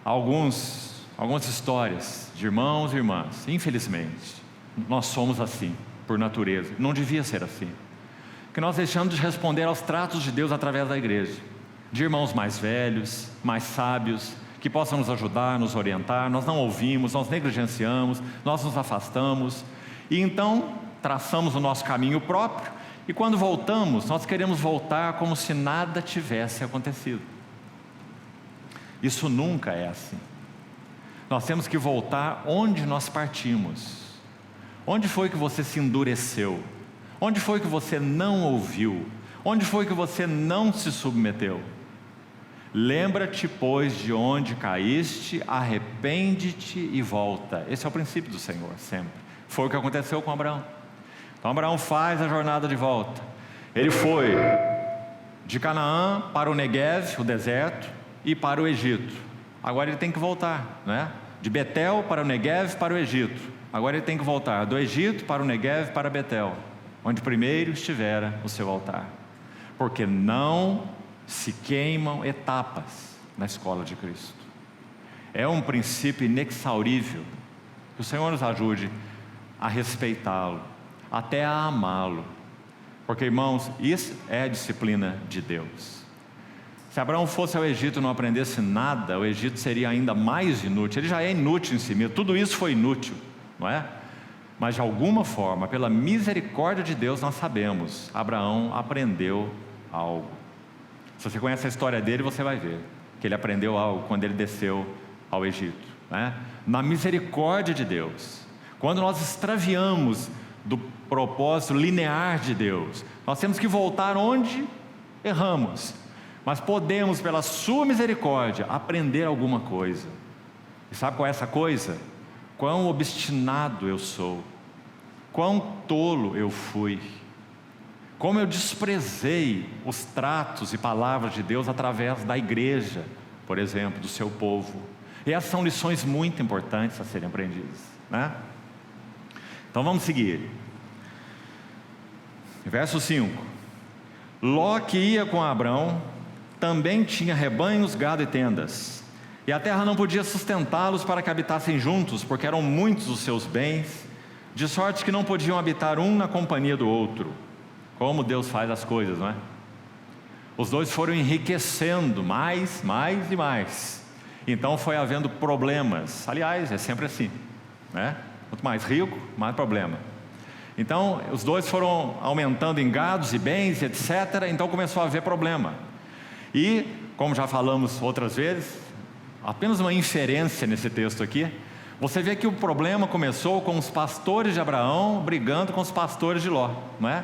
algumas histórias de irmãos e irmãs, infelizmente, nós somos assim, por natureza. Não devia ser assim. Que nós deixamos de responder aos tratos de Deus através da igreja, de irmãos mais velhos, mais sábios, que possam nos ajudar, nos orientar. Nós não ouvimos, nós negligenciamos, nós nos afastamos, e então traçamos o nosso caminho próprio, e quando voltamos, nós queremos voltar como se nada tivesse acontecido. Isso nunca é assim. Nós temos que voltar onde nós partimos. Onde foi que você se endureceu? Onde foi que você não ouviu? Onde foi que você não se submeteu? Lembra-te, pois, de onde caíste, arrepende-te e volta. Esse é o princípio do Senhor, sempre. Foi o que aconteceu com Abraão. Então Abraão faz a jornada de volta. Ele foi de Canaã para o Negueve, o deserto, e para o Egito. Agora ele tem que voltar, De Betel para o Negueve, para o Egito. Agora ele tem que voltar do Egito para o Negueve, para Betel, onde primeiro estivera o seu altar. Porque não se queimam etapas na escola de Cristo. É um princípio inexaurível. Que o Senhor nos ajude a respeitá-lo, até a amá-lo. Porque, irmãos, isso é a disciplina de Deus. Se Abraão fosse ao Egito e não aprendesse nada, o Egito seria ainda mais inútil. Ele já é inútil em si mesmo, tudo isso foi inútil, não é? Mas de alguma forma, pela misericórdia de Deus, nós sabemos, Abraão aprendeu algo. Se você conhece a história dele, você vai ver que ele aprendeu algo quando ele desceu ao Egito, Na misericórdia de Deus. Quando nós extraviamos do propósito linear de Deus, nós temos que voltar onde erramos, mas podemos, pela sua misericórdia, aprender alguma coisa. E sabe qual é essa coisa? Quão obstinado eu sou, quão tolo eu fui, como eu desprezei os tratos e palavras de Deus através da igreja, por exemplo, do seu povo. E essas são lições muito importantes a serem aprendidas, Então vamos seguir. Verso 5. Ló, que ia com Abrão, também tinha rebanhos, gado e tendas. E a terra não podia sustentá-los para que habitassem juntos, porque eram muitos os seus bens, de sorte que não podiam habitar um na companhia do outro. Como Deus faz as coisas, não é? Os dois foram enriquecendo mais e mais. Então foi havendo problemas. Aliás, é sempre assim, né? Quanto mais rico, mais problema. Então os dois foram aumentando em gados e bens, etc. Então começou a haver problema. E, como já falamos outras vezes, apenas uma inferência nesse texto aqui, você vê que o problema começou com os pastores de Abraão brigando com os pastores de Ló, não é?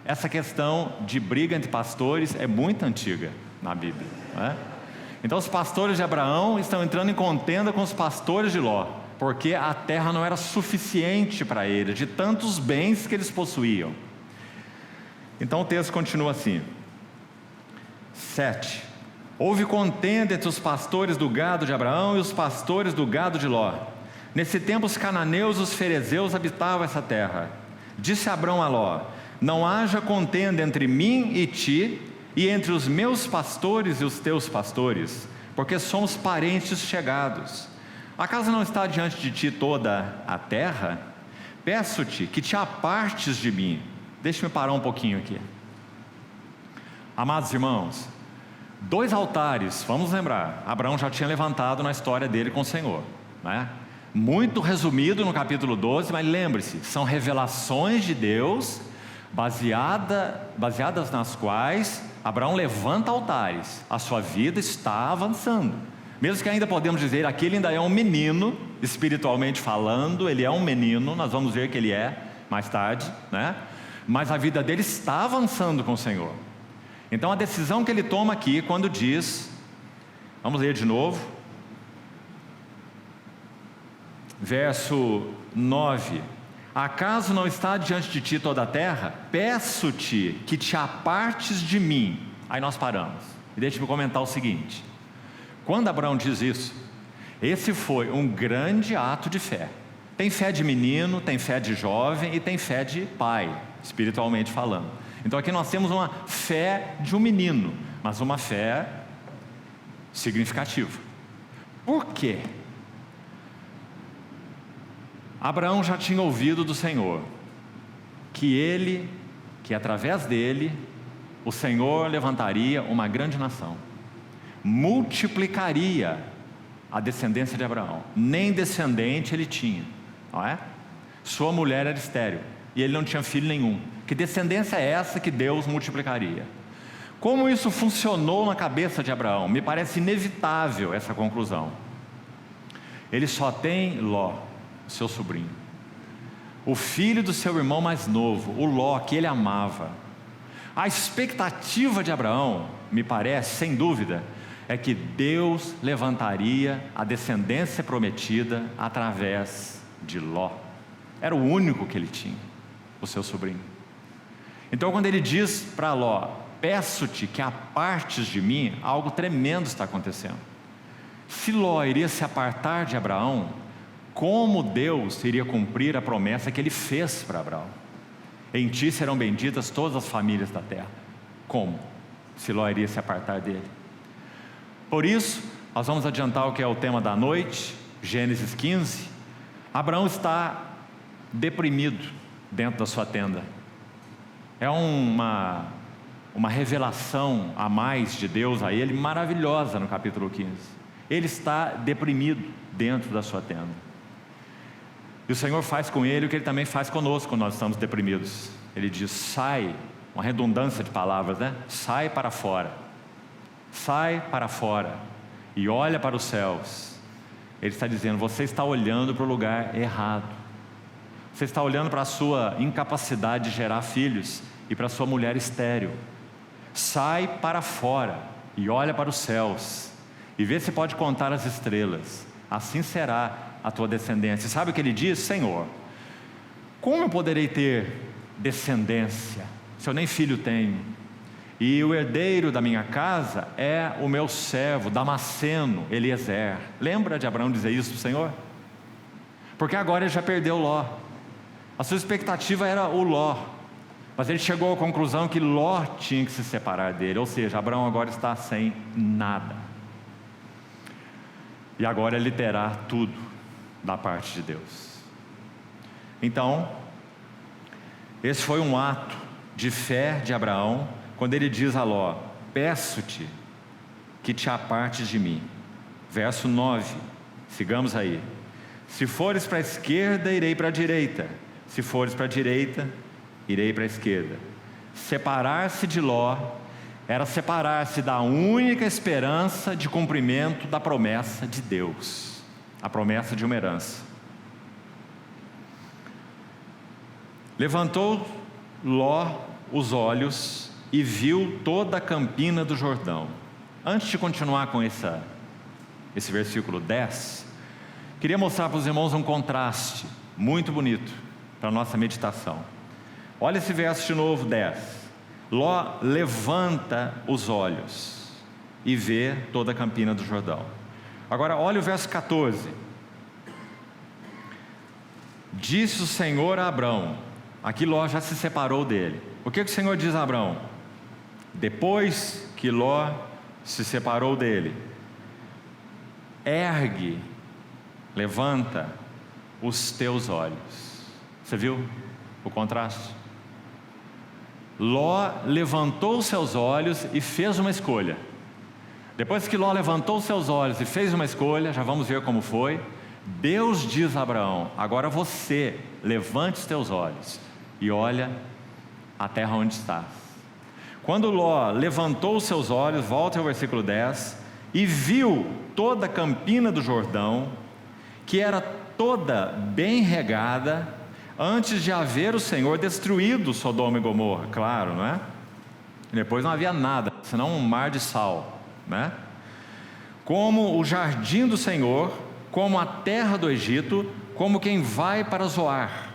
Essa questão de briga entre pastores é muito antiga na Bíblia, não é? Então os pastores de Abraão estão entrando em contenda com os pastores de Ló, porque a terra não era suficiente para eles, de tantos bens que eles possuíam. Então o texto continua assim, 7. Houve contenda entre os pastores do gado de Abraão e os pastores do gado de Ló. Nesse tempo os cananeus e os ferezeus habitavam essa terra. Disse Abraão a Ló: não haja contenda entre mim e ti, e entre os meus pastores e os teus pastores, porque somos parentes chegados. Acaso não está diante de ti toda a terra? Peço-te que te apartes de mim. Deixa-me parar um pouquinho aqui. Amados irmãos, 2 altares, vamos lembrar, Abraão já tinha levantado na história dele com o Senhor, né? Muito resumido no capítulo 12, mas lembre-se, são revelações de Deus, baseadas nas quais Abraão levanta altares. A sua vida está avançando, mesmo que ainda podemos dizer, aqui ele ainda é um menino, espiritualmente falando, ele é um menino, nós vamos ver que ele é, mais tarde, né? Mas a vida dele está avançando com o Senhor. Então a decisão que ele toma aqui, quando diz, vamos ler de novo, verso 9: acaso não está diante de ti toda a terra? Peço-te que te apartes de mim. Aí nós paramos, e deixe-me comentar o seguinte, quando Abraão diz isso, esse foi um grande ato de fé. Tem fé de menino, tem fé de jovem e tem fé de pai, espiritualmente falando. Então aqui nós temos uma fé de um menino, mas uma fé significativa. Por quê? Abraão já tinha ouvido do Senhor que através dele, o Senhor levantaria uma grande nação, multiplicaria a descendência de Abraão. Nem descendente ele tinha, não é? Sua mulher era estéril e ele não tinha filho nenhum. Que descendência é essa que Deus multiplicaria? Como isso funcionou na cabeça de Abraão? Me parece inevitável essa conclusão. Ele só tem Ló, seu sobrinho, o filho do seu irmão mais novo, o Ló, que ele amava. A expectativa de Abraão, me parece, sem dúvida, é que Deus levantaria a descendência prometida através de Ló. Era o único que ele tinha, o seu sobrinho. Então quando ele diz para Ló, peço-te que apartes de mim, algo tremendo está acontecendo. Se Ló iria se apartar de Abraão, como Deus iria cumprir a promessa que ele fez para Abraão? Em ti serão benditas todas as famílias da terra. Como? Se Ló iria se apartar dele. Por isso, nós vamos adiantar o que é o tema da noite, Gênesis 15. Abraão está deprimido dentro da sua tenda. É uma revelação a mais de Deus a ele, maravilhosa no capítulo 15. Ele está deprimido dentro da sua tenda. E o Senhor faz com ele o que ele também faz conosco quando nós estamos deprimidos. Ele diz, sai, uma redundância de palavras, né? Sai para fora. Sai para fora e olha para os céus. Ele está dizendo, você está olhando para o lugar errado. Você está olhando para a sua incapacidade de gerar filhos e para a sua mulher estéril. Sai para fora e olha para os céus e vê se pode contar as estrelas. Assim será a tua descendência. Sabe o que ele diz? Senhor, como eu poderei ter descendência se eu nem filho tenho? E o herdeiro da minha casa é o meu servo Damasceno, Eliezer. Lembra de Abraão dizer isso para o Senhor? Porque agora ele já perdeu Ló. A sua expectativa era o Ló, mas ele chegou à conclusão que Ló tinha que se separar dele. Ou seja, Abraão agora está sem nada. e agora ele terá tudo da parte de Deus. Então, esse foi um ato de fé de Abraão, quando ele diz a Ló: peço-te que te apartes de mim. Verso 9, sigamos aí. Se fores para a esquerda, irei para a direita. Se fores para a direita, irei para a esquerda. Separar-se de Ló era separar-se da única esperança de cumprimento da promessa de Deus, a promessa de uma herança. Levantou Ló os olhos e viu toda a campina do Jordão. Antes de continuar com esse versículo 10, queria mostrar para os irmãos um contraste muito bonito para a nossa meditação. Olha esse verso de novo, 10. Ló levanta os olhos e vê toda a campina do Jordão. Agora olha o verso 14. Disse o Senhor a Abrão, aqui Ló já se separou dele. O que o Senhor diz a Abrão? Depois que Ló se separou dele: ergue, levanta os teus olhos. Você viu o contraste? Ló levantou seus olhos e fez uma escolha. Depois que Ló levantou seus olhos e fez uma escolha, já vamos ver como foi, Deus diz a Abraão: agora você levante os teus olhos e olha a terra onde estás. Quando Ló levantou os seus olhos, volta ao versículo 10, e viu toda a campina do Jordão, que era toda bem regada, antes de haver o Senhor destruído Sodoma e Gomorra, claro, não é? Depois não havia nada, senão um mar de sal, né? Como o jardim do Senhor, como a terra do Egito, como quem vai para Zoar.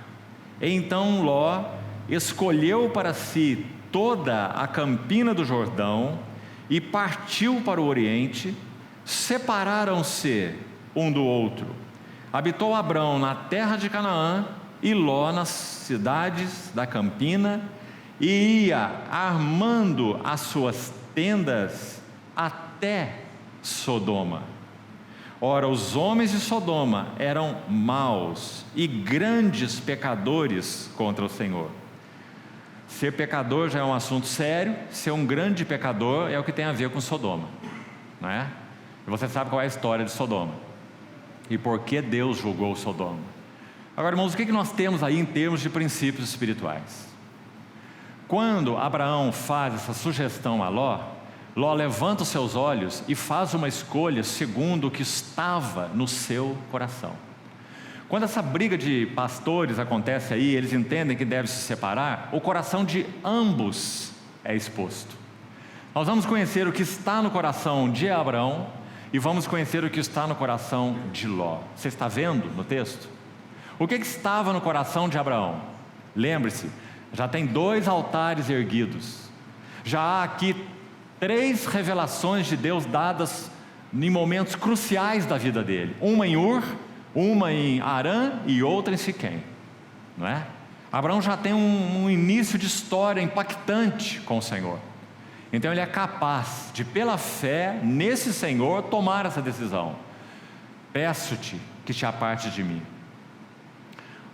Então Ló escolheu para si toda a campina do Jordão e partiu para o Oriente. Separaram-se um do outro. Habitou Abrão na terra de Canaã e Ló nas cidades da campina, e ia armando as suas tendas até Sodoma. Ora, os homens de Sodoma eram maus e grandes pecadores contra o Senhor. Ser pecador já é um assunto sério, ser um grande pecador é o que tem a ver com Sodoma, não é? E você sabe qual é a história de Sodoma e por que Deus julgou Sodoma. Agora, irmãos, o que nós temos aí em termos de princípios espirituais? Quando Abraão faz essa sugestão a Ló, Ló levanta os seus olhos e faz uma escolha segundo o que estava no seu coração. Quando essa briga de pastores acontece aí, eles entendem que devem se separar, o coração de ambos é exposto. Nós vamos conhecer o que está no coração de Abraão e vamos conhecer o que está no coração de Ló. Você está vendo no texto? O que estava no coração de Abraão? Lembre-se, já tem 2 altares erguidos. Já há aqui 3 revelações de Deus dadas em momentos cruciais da vida dele. Uma em Ur, uma em Harã e outra em Siquém, não é? Abraão já tem um início de história impactante com o Senhor. Então ele é capaz de, pela fé nesse Senhor, tomar essa decisão. Peço-te que te apartes de mim.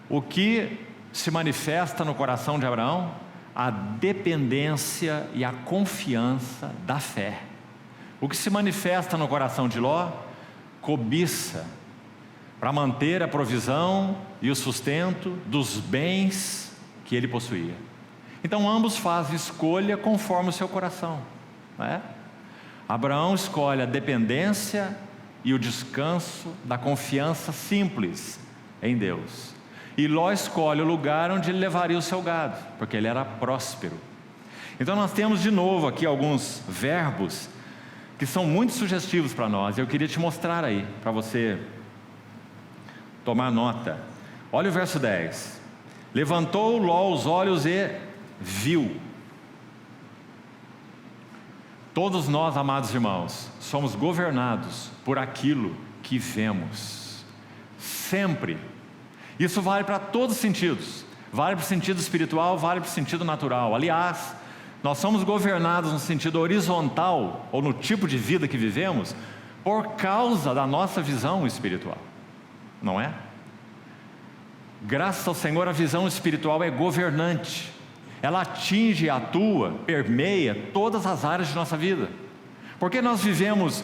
O que se manifesta no coração de Abraão? A dependência e a confiança da fé. O que se manifesta no coração de Ló? Cobiça, para manter a provisão e o sustento dos bens que ele possuía. Então ambos fazem escolha conforme o seu coração, não é? Abraão escolhe a dependência e o descanso da confiança simples em Deus. E Ló escolhe o lugar onde ele levaria o seu gado, porque ele era próspero. Então nós temos de novo aqui alguns verbos que são muito sugestivos para nós. Eu queria te mostrar aí, para você tomar nota. Olha o verso 10. Levantou Ló os olhos e viu. Todos nós, amados irmãos, somos governados por aquilo que vemos. Sempre. Isso vale para todos os sentidos. Vale para o sentido espiritual, vale para o sentido natural. Aliás, nós somos governados no sentido horizontal, ou no tipo de vida que vivemos, por causa da nossa visão espiritual, não é? Graças ao Senhor, a visão espiritual é governante. Ela atinge, atua, permeia todas as áreas de nossa vida. Por que nós vivemos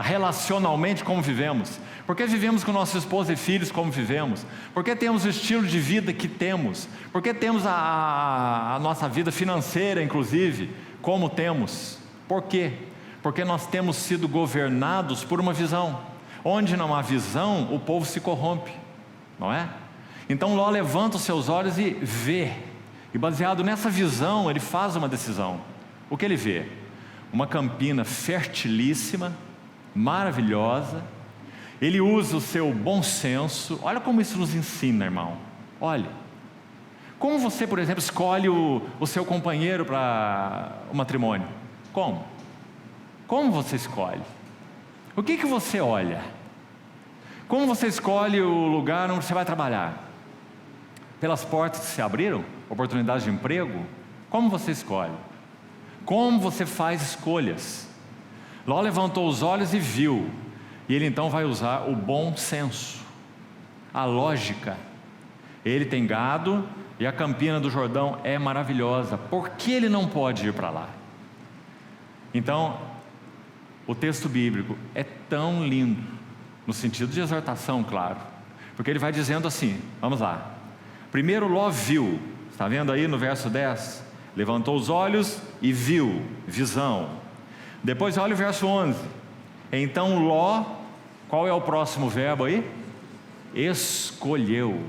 relacionalmente como vivemos? Por que vivemos com nossos esposos e filhos como vivemos? Por que temos o estilo de vida que temos? Por que temos a nossa vida financeira, inclusive, como temos? Por quê? Porque nós temos sido governados por uma visão. Onde não há visão, o povo se corrompe, não é? Então Ló levanta os seus olhos e vê. E baseado nessa visão, ele faz uma decisão. O que ele vê? Uma campina fertilíssima, maravilhosa. Ele usa o seu bom senso. Olha como isso nos ensina, irmão. Olha, como você, por exemplo, escolhe o seu companheiro para o matrimônio? Como? Como você escolhe? O que você olha? Como você escolhe o lugar onde você vai trabalhar? Pelas portas que se abriram? Oportunidades de emprego? Como você escolhe? Como você faz escolhas? Ló levantou os olhos e viu. E ele então vai usar o bom senso, a lógica. Ele tem gado e a campina do Jordão é maravilhosa. Por que ele não pode ir para lá? Então, o texto bíblico é tão lindo, no sentido de exortação, claro, porque ele vai dizendo assim, vamos lá. Primeiro Ló viu, está vendo aí no verso 10? Levantou os olhos e viu, visão. Depois olha o verso 11. Então Ló, qual é o próximo verbo aí? Escolheu.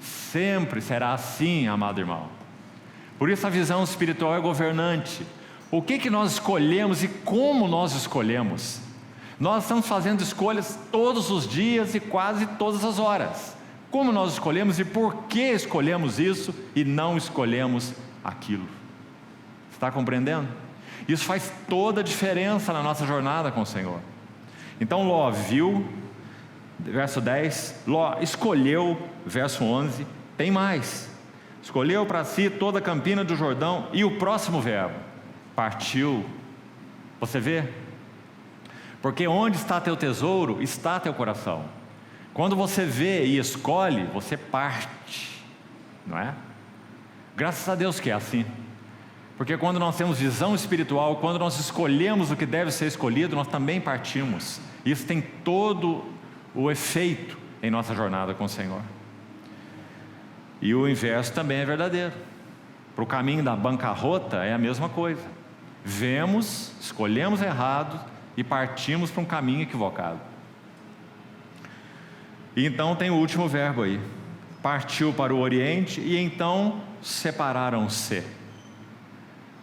Sempre será assim, amado irmão. Por isso a visão espiritual é governante. O que nós escolhemos e como nós escolhemos? Nós estamos fazendo escolhas todos os dias e quase todas as horas. Como nós escolhemos e por que escolhemos isso e não escolhemos aquilo? Está compreendendo? Isso faz toda a diferença na nossa jornada com o Senhor. Então Ló viu, verso 10, Ló escolheu, verso 11, tem mais. Escolheu para si toda a campina do Jordão e o próximo verbo, partiu. Você vê? Porque onde está teu tesouro, está teu coração. Quando você vê e escolhe, você parte, não é? Graças a Deus que é assim. Porque quando nós temos visão espiritual, quando nós escolhemos o que deve ser escolhido, nós também partimos. Isso tem todo o efeito em nossa jornada com o Senhor. E o inverso também é verdadeiro. Para o caminho da bancarrota é a mesma coisa. Vemos, escolhemos errado e partimos para um caminho equivocado. E então tem o último verbo aí. Partiu para o Oriente e então separaram-se.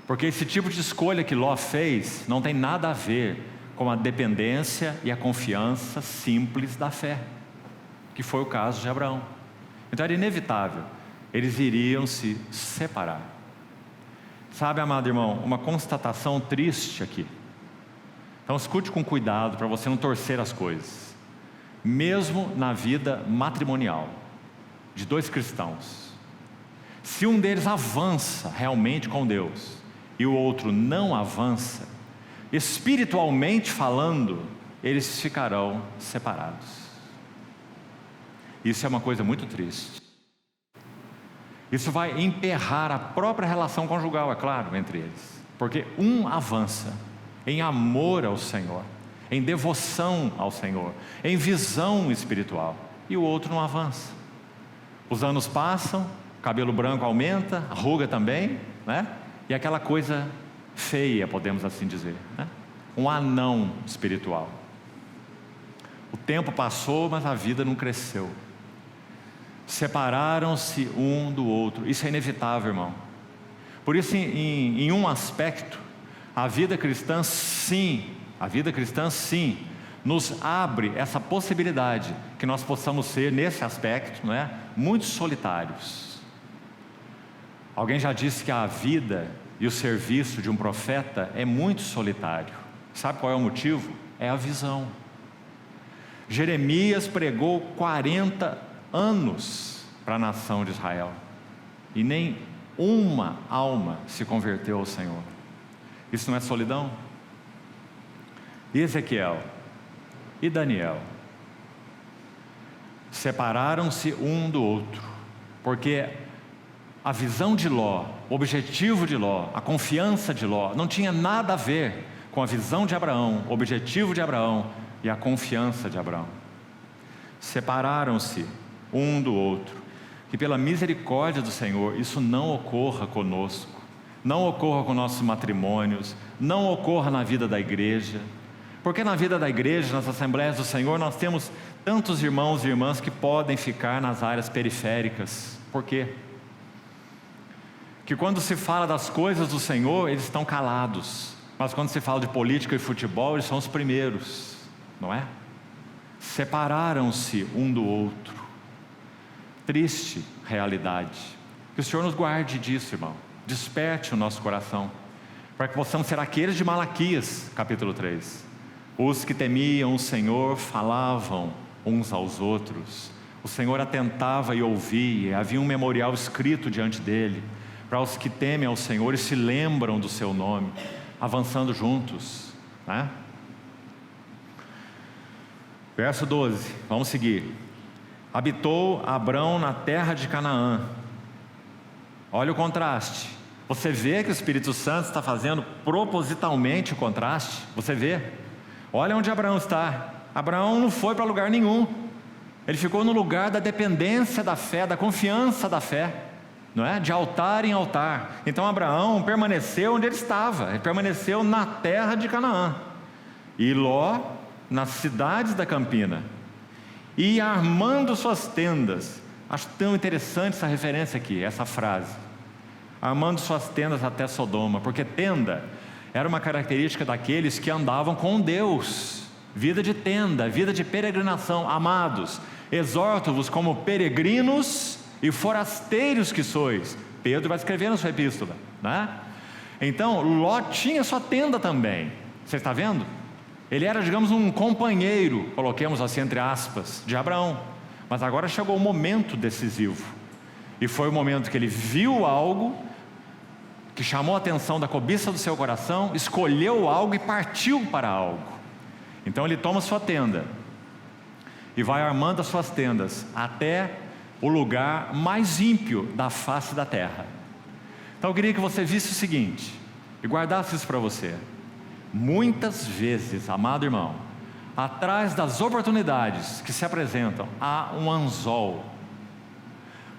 Porque esse tipo de escolha que Ló fez não tem nada a ver com a dependência e a confiança simples da fé, que foi o caso de Abraão. Então era inevitável, eles iriam se separar. Sabe, amado irmão, uma constatação triste aqui. Então escute com cuidado para você não torcer as coisas. Mesmo na vida matrimonial de dois cristãos, se um deles avança realmente com Deus e o outro não avança, espiritualmente falando, eles ficarão separados. Isso é uma coisa muito triste. Isso vai emperrar a própria relação conjugal, é claro, entre eles, porque um avança em amor ao Senhor, em devoção ao Senhor, em visão espiritual, e o outro não avança. Os anos passam, cabelo branco aumenta, a ruga também, né? E aquela coisa feia, podemos assim dizer, né? Um anão espiritual. O tempo passou, mas a vida não cresceu. Separaram-se um do outro. Isso é inevitável, irmão. Por isso, em um aspecto, a vida cristã sim, nos abre essa possibilidade que nós possamos ser, nesse aspecto, não é? Muito solitários. Alguém já disse que a vida e o serviço de um profeta é muito solitário. Sabe qual é o motivo? É a visão. Jeremias pregou 40 anos para a nação de Israel e nem uma alma se converteu ao Senhor. Isso não é solidão? E Ezequiel? e Daniel separaram-se um do outro, porque a visão de Ló, o objetivo de Ló, a confiança de Ló, não tinha nada a ver com a visão de Abraão, o objetivo de Abraão e a confiança de Abraão. Separaram-se um do outro. Que pela misericórdia do Senhor isso não ocorra conosco, não ocorra com nossos matrimônios, não ocorra na vida da igreja, porque na vida da igreja, nas Assembleias do Senhor, nós temos tantos irmãos e irmãs que podem ficar nas áreas periféricas. Por quê? Que quando se fala das coisas do Senhor, eles estão calados, mas quando se fala de política e futebol, eles são os primeiros, não é? Separaram-se um do outro. Triste realidade. Que o Senhor nos guarde disso, irmão. Desperte o nosso coração, para que possamos ser aqueles de Malaquias, capítulo 3. Os que temiam o Senhor falavam uns aos outros. O Senhor atentava e ouvia, e havia um memorial escrito diante dele, para os que temem ao Senhor e se lembram do seu nome, avançando juntos, né? Verso 12, vamos seguir. Habitou Abrão na terra de Canaã. Olha o contraste. Você vê que o Espírito Santo está fazendo propositalmente o contraste? Você vê? Olha onde Abraão está. Abraão não foi para lugar nenhum. Ele ficou no lugar da dependência da fé, da confiança da fé, não é? De altar em altar. Então Abraão permaneceu onde ele estava. Ele permaneceu na terra de Canaã. E Ló nas cidades da campina. E armando suas tendas. Acho tão interessante essa referência aqui, essa frase. Armando suas tendas até Sodoma. Porque tenda era uma característica daqueles que andavam com Deus. Vida de tenda, vida de peregrinação. Amados, exorto-vos como peregrinos e forasteiros que sois. Pedro vai escrever na sua epístola, né? Então Ló tinha sua tenda também. Você está vendo? Ele era, digamos, um companheiro, coloquemos assim entre aspas, de Abraão. Mas agora chegou o momento decisivo. E foi o momento que ele viu algo que chamou a atenção da cobiça do seu coração, escolheu algo e partiu para algo. Então ele toma sua tenda e vai armando as suas tendas até o lugar mais ímpio da face da terra. Então eu queria que você visse o seguinte e guardasse isso para você. Muitas vezes, amado irmão, atrás das oportunidades que se apresentam, há um anzol.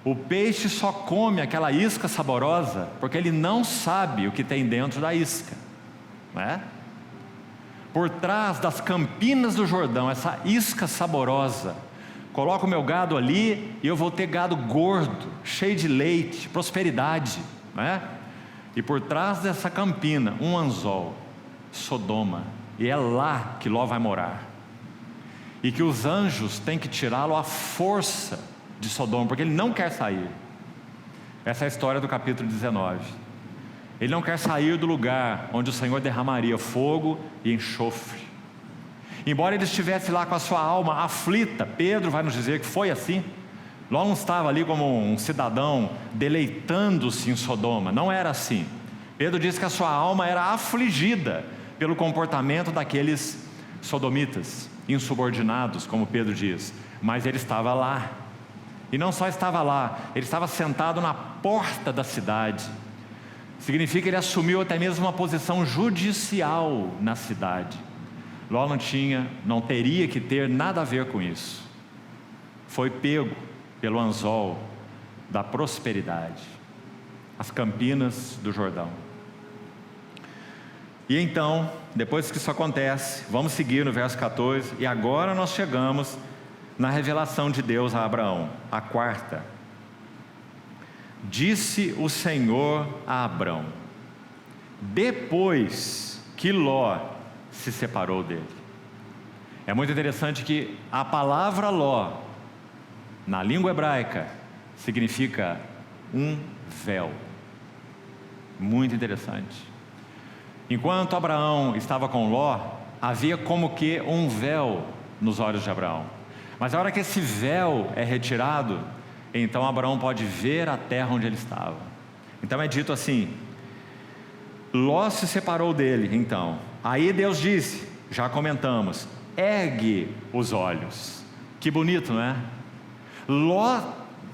O peixe só come aquela isca saborosa porque ele não sabe o que tem dentro da isca, não é? Por trás das campinas do Jordão, essa isca saborosa, coloco o meu gado ali e eu vou ter gado gordo, cheio de leite, prosperidade, não é? E por trás dessa campina, um anzol, Sodoma, e é lá que Ló vai morar, e que os anjos têm que tirá-lo à força de Sodoma, porque ele não quer sair. Essa é a história do capítulo 19. Ele não quer sair do lugar onde o Senhor derramaria fogo e enxofre. Embora ele estivesse lá com a sua alma aflita, Pedro vai nos dizer que foi assim. Ló não estava ali como um cidadão deleitando-se em Sodoma, não era assim. Pedro diz que a sua alma era afligida pelo comportamento daqueles sodomitas, insubordinados, como Pedro diz, mas ele estava lá. E não só estava lá, ele estava sentado na porta da cidade. Significa que ele assumiu até mesmo uma posição judicial na cidade. Ló não teria que ter nada a ver com isso. Foi pego pelo anzol da prosperidade, as campinas do Jordão. E então, depois que isso acontece, vamos seguir no verso 14, e agora nós chegamos na revelação de Deus a Abraão, a quarta. Disse o Senhor a Abrão, depois que Ló se separou dele. É muito interessante que a palavra Ló, na língua hebraica, significa um véu. Muito interessante. Enquanto Abraão estava com Ló, havia como que um véu nos olhos de Abraão. Mas a hora que esse véu é retirado, então Abraão pode ver a terra onde ele estava. Então é dito assim: Ló se separou dele, então. Aí Deus disse, já comentamos, ergue os olhos. Que bonito, não é? Ló,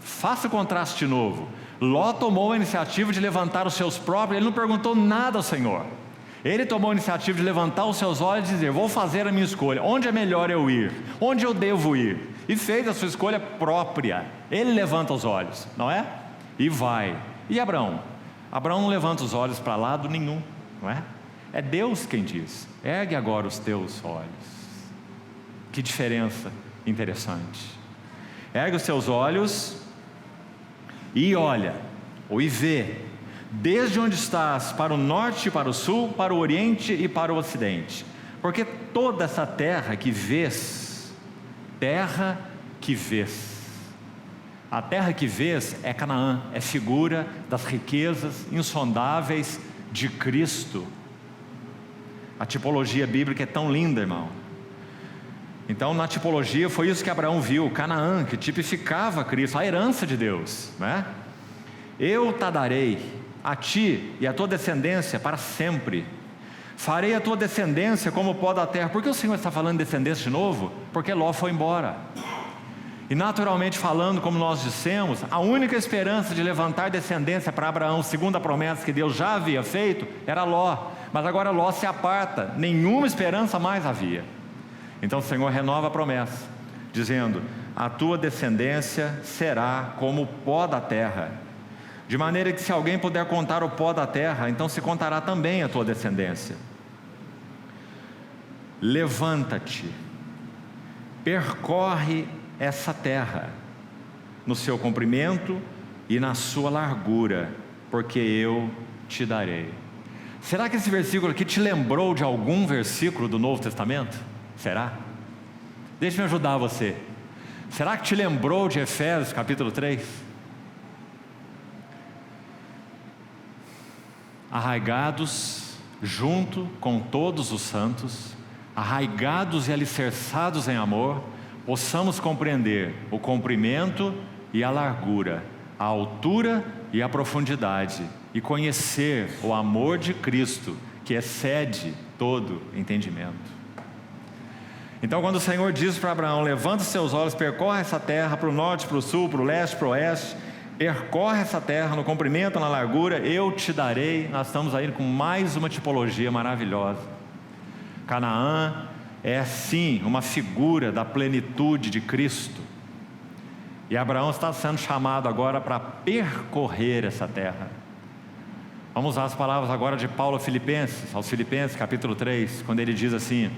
faça o contraste de novo. Ló tomou a iniciativa de levantar os seus próprios, ele não perguntou nada ao Senhor. Ele tomou a iniciativa de levantar os seus olhos e dizer: vou fazer a minha escolha, onde é melhor eu ir, onde eu devo ir, e fez a sua escolha própria. Ele levanta os olhos, não é? E vai. E Abraão? Abraão não levanta os olhos para lado nenhum, não é? É Deus quem diz: ergue agora os teus olhos. Que diferença interessante. Ergue os teus olhos e olha, ou e vê, desde onde estás, para o norte, para o sul, para o oriente e para o ocidente. Porque toda essa terra que vês, a terra que vês é Canaã, é figura das riquezas insondáveis de Cristo. A tipologia bíblica é tão linda, irmão. Então, na tipologia, foi isso que Abraão viu, Canaã, que tipificava Cristo, a herança de Deus, né? Eu te darei a ti e a tua descendência para sempre. Farei a tua descendência como o pó da terra. Por que o Senhor está falando de descendência de novo? Porque Ló foi embora. E naturalmente falando, como nós dissemos, a única esperança de levantar descendência para Abraão, segundo a promessa que Deus já havia feito, era Ló. Mas agora Ló se aparta, nenhuma esperança mais havia. Então o Senhor renova a promessa, dizendo: a tua descendência será como o pó da terra. De maneira que se alguém puder contar o pó da terra, então se contará também a tua descendência. Levanta-te, percorre essa terra, no seu comprimento e na sua largura, porque eu te darei. Será que esse versículo aqui te lembrou de algum versículo do Novo Testamento? Será? Deixa-me ajudar você. Será que te lembrou de Efésios capítulo 3? Arraigados junto com todos os santos, arraigados e alicerçados em amor, possamos compreender o comprimento e a largura, a altura e a profundidade, e conhecer o amor de Cristo, que excede todo entendimento. Então, quando o Senhor diz para Abraão: levanta os seus olhos, percorre essa terra, para o norte, para o sul, para o leste, para o oeste, percorre essa terra no comprimento, na largura, eu te darei. Nós estamos aí com mais uma tipologia maravilhosa. Canaã é sim uma figura da plenitude de Cristo, e Abraão está sendo chamado agora para percorrer essa terra. Vamos usar as palavras agora de Paulo aos Filipenses capítulo 3, quando ele diz assim,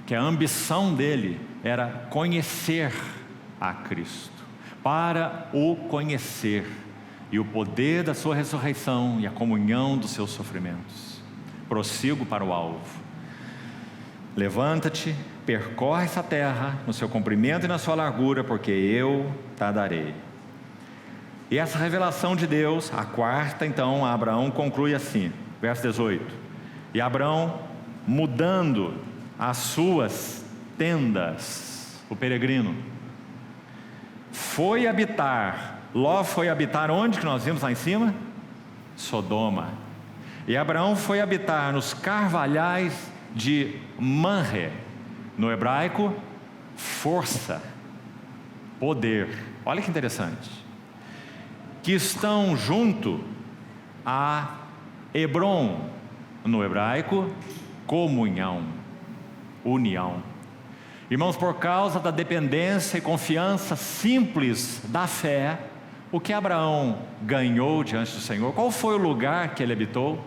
que a ambição dele era conhecer a Cristo, para o conhecer, e o poder da sua ressurreição e a comunhão dos seus sofrimentos. Prossigo para o alvo. Levanta-te, percorre essa terra no seu comprimento e na sua largura, porque eu te darei. E essa revelação de Deus, a quarta, então, a Abraão conclui assim, verso 18: e Abraão, mudando as suas tendas, o peregrino, foi habitar. Ló foi habitar onde que nós vimos lá em cima? Sodoma. E Abraão foi habitar nos carvalhais de Manre, no hebraico, força, poder. Olha que interessante. Que estão junto a Hebron, no hebraico, comunhão, união. Irmãos, por causa da dependência e confiança simples da fé, o que Abraão ganhou diante do Senhor? Qual foi o lugar que ele habitou?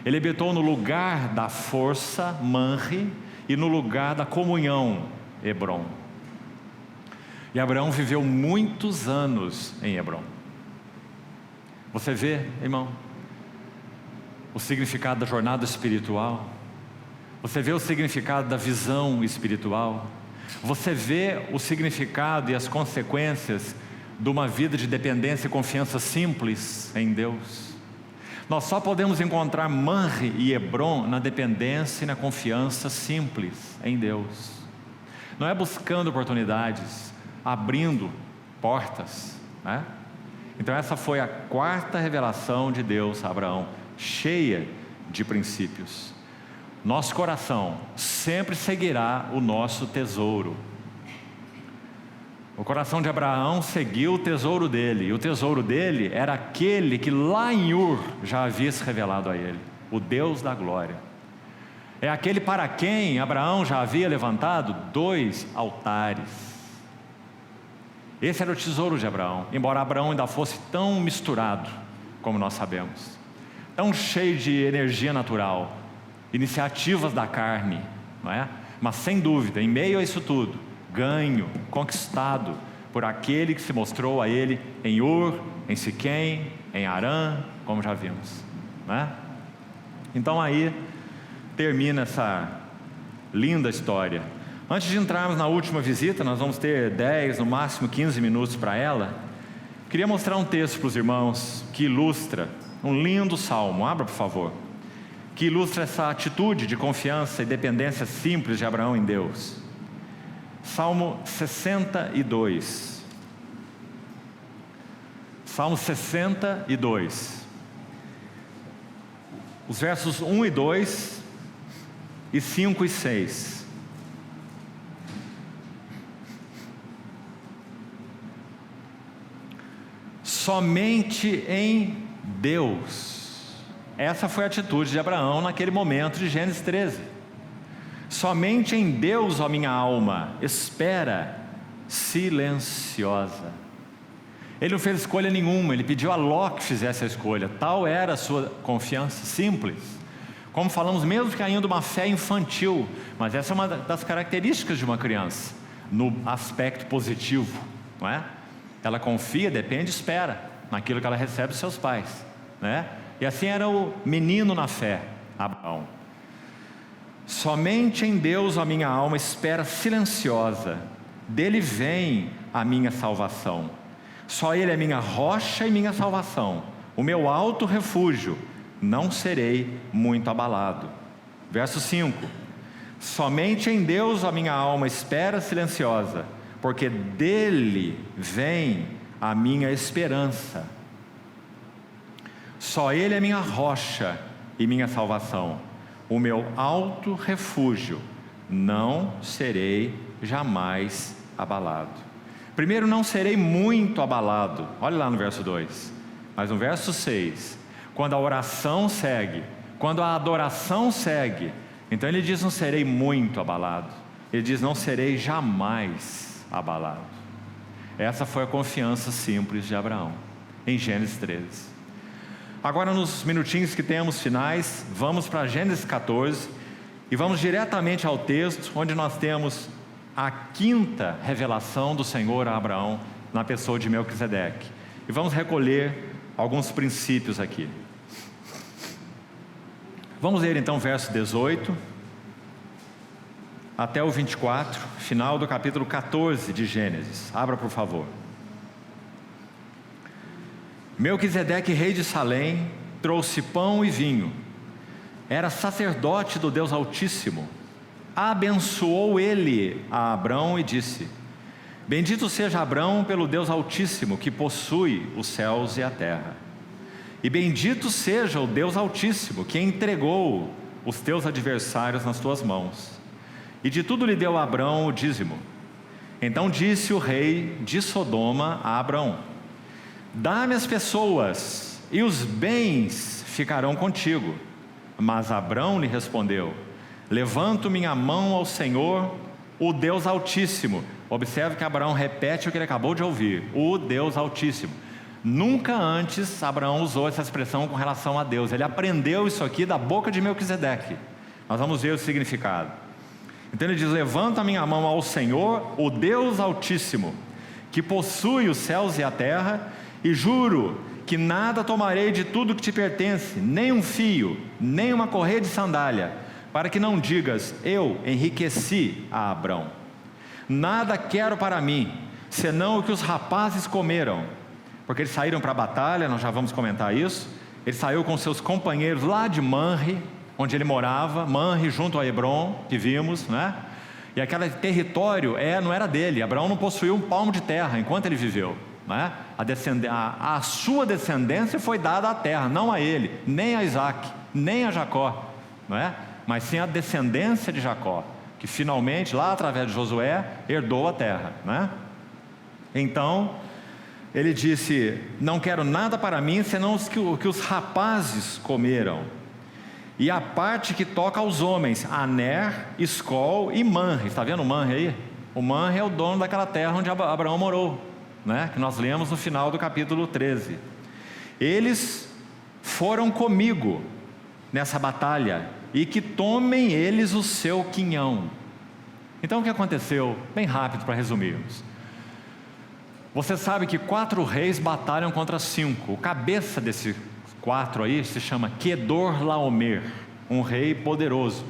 Ele habitou no lugar da força, Manre, e no lugar da comunhão, Hebron. E Abraão viveu muitos anos em Hebron. Você vê, irmão, o significado da jornada espiritual. Você vê o significado da visão espiritual. Você vê o significado e as consequências de uma vida de dependência e confiança simples em Deus. Nós só podemos encontrar Manre e Hebron na dependência e na confiança simples em Deus. Não é buscando oportunidades, abrindo portas, né? Então essa foi a quarta revelação de Deus a Abraão, cheia de princípios. nosso coração sempre seguirá o nosso tesouro. O coração de Abraão seguiu o tesouro dele, e o tesouro dele era aquele que lá em Ur já havia se revelado a ele, o Deus da glória. É aquele para quem Abraão já havia levantado 2 altares. Esse era o tesouro de Abraão, embora Abraão ainda fosse tão misturado, como nós sabemos, tão cheio de energia natural, iniciativas da carne, não é? Mas sem dúvida, em meio a isso tudo, ganho, conquistado por aquele que se mostrou a ele em Ur, em Siquém, em Arã, como já vimos, né? Então aí termina essa linda história. Antes de entrarmos na última visita, nós vamos ter 10, no máximo 15 minutos para ela. Queria mostrar um texto para os irmãos que ilustra um lindo salmo. Abra, por favor. Que ilustra essa atitude de confiança e dependência simples de Abraão em Deus. Salmo 62. Salmo 62. Os versos 1 e 2 e 5 e 6. Somente em Deus. Essa foi a atitude de Abraão naquele momento de Gênesis 13. Somente em Deus, ó minha alma, espera silenciosa. Ele não fez escolha nenhuma, ele pediu a Ló que fizesse a escolha. Tal era a sua confiança simples. Como falamos, mesmo caindo uma fé infantil, mas essa é uma das características de uma criança, no aspecto positivo, não é? Ela confia, depende, espera naquilo que ela recebe dos seus pais, né? E assim era o menino na fé, Abraão. Somente em Deus a minha alma espera silenciosa, dele vem a minha salvação. Só ele é minha rocha e minha salvação, o meu alto refúgio, não serei muito abalado. Verso 5. Somente em Deus a minha alma espera silenciosa, porque dele vem a minha esperança. Só ele é minha rocha e minha salvação, o meu alto refúgio, não serei jamais abalado. Primeiro, não serei muito abalado. Olha lá no verso 2. Mas no verso 6, quando a oração segue, quando a adoração segue, então ele diz: não serei muito abalado. Ele diz: não serei jamais abalado. Essa foi a confiança simples de Abraão, em Gênesis 13. Agora, nos minutinhos que temos finais, vamos para Gênesis 14 e vamos diretamente ao texto onde nós temos a 5ª revelação do Senhor a Abraão na pessoa de Melquisedeque. E vamos recolher alguns princípios aqui. Vamos ler então o verso 18 até o 24, final do capítulo 14 de Gênesis. Abra, por favor. Melquisedeque, rei de Salém, trouxe pão e vinho. Era sacerdote do Deus Altíssimo. Abençoou ele a Abrão e disse: bendito seja Abrão pelo Deus Altíssimo, que possui os céus e a terra. E bendito seja o Deus Altíssimo, que entregou os teus adversários nas tuas mãos. E de tudo lhe deu a Abrão o dízimo. Então disse o rei de Sodoma a Abrão: dá-me as pessoas, e os bens ficarão contigo. Mas Abrão lhe respondeu: levanto minha mão ao Senhor, o Deus Altíssimo. Observe que Abraão repete o que ele acabou de ouvir: o Deus Altíssimo. Nunca antes Abraão usou essa expressão com relação a Deus. Ele aprendeu isso aqui da boca de Melquisedeque. Nós vamos ver o significado. Então ele diz: levanta minha mão ao Senhor, o Deus Altíssimo, que possui os céus e a terra, e juro que nada tomarei de tudo que te pertence, nem um fio, nem uma correia de sandália, para que não digas: eu enriqueci a Abrão. Nada quero para mim, senão o que os rapazes comeram. Porque eles saíram para a batalha, nós já vamos comentar isso. Ele saiu com seus companheiros lá de Manre, onde ele morava, Manre junto a Hebron, que vimos, né? E aquele território não era dele. Abraão não possuía um palmo de terra enquanto ele viveu, né? A sua descendência foi dada à terra, não a ele, nem a Isaac, nem a Jacó, não é? mas sim a descendência de Jacó, que finalmente, lá através de Josué, herdou a terra, né? Então, ele disse: não quero nada para mim, senão o que os rapazes comeram, e a parte que toca aos homens, Aner, Escol e Manre. Está vendo o Manre aí? O Manre é o dono daquela terra onde Abraão morou, né? Que nós lemos no final do capítulo 13. Eles foram comigo nessa batalha, e que tomem eles o seu quinhão. Então o que aconteceu? Bem rápido para resumirmos. Você sabe que 4 reis batalham contra 5. O cabeça desses 4 aí se chama Quedorlaomer, um rei poderoso.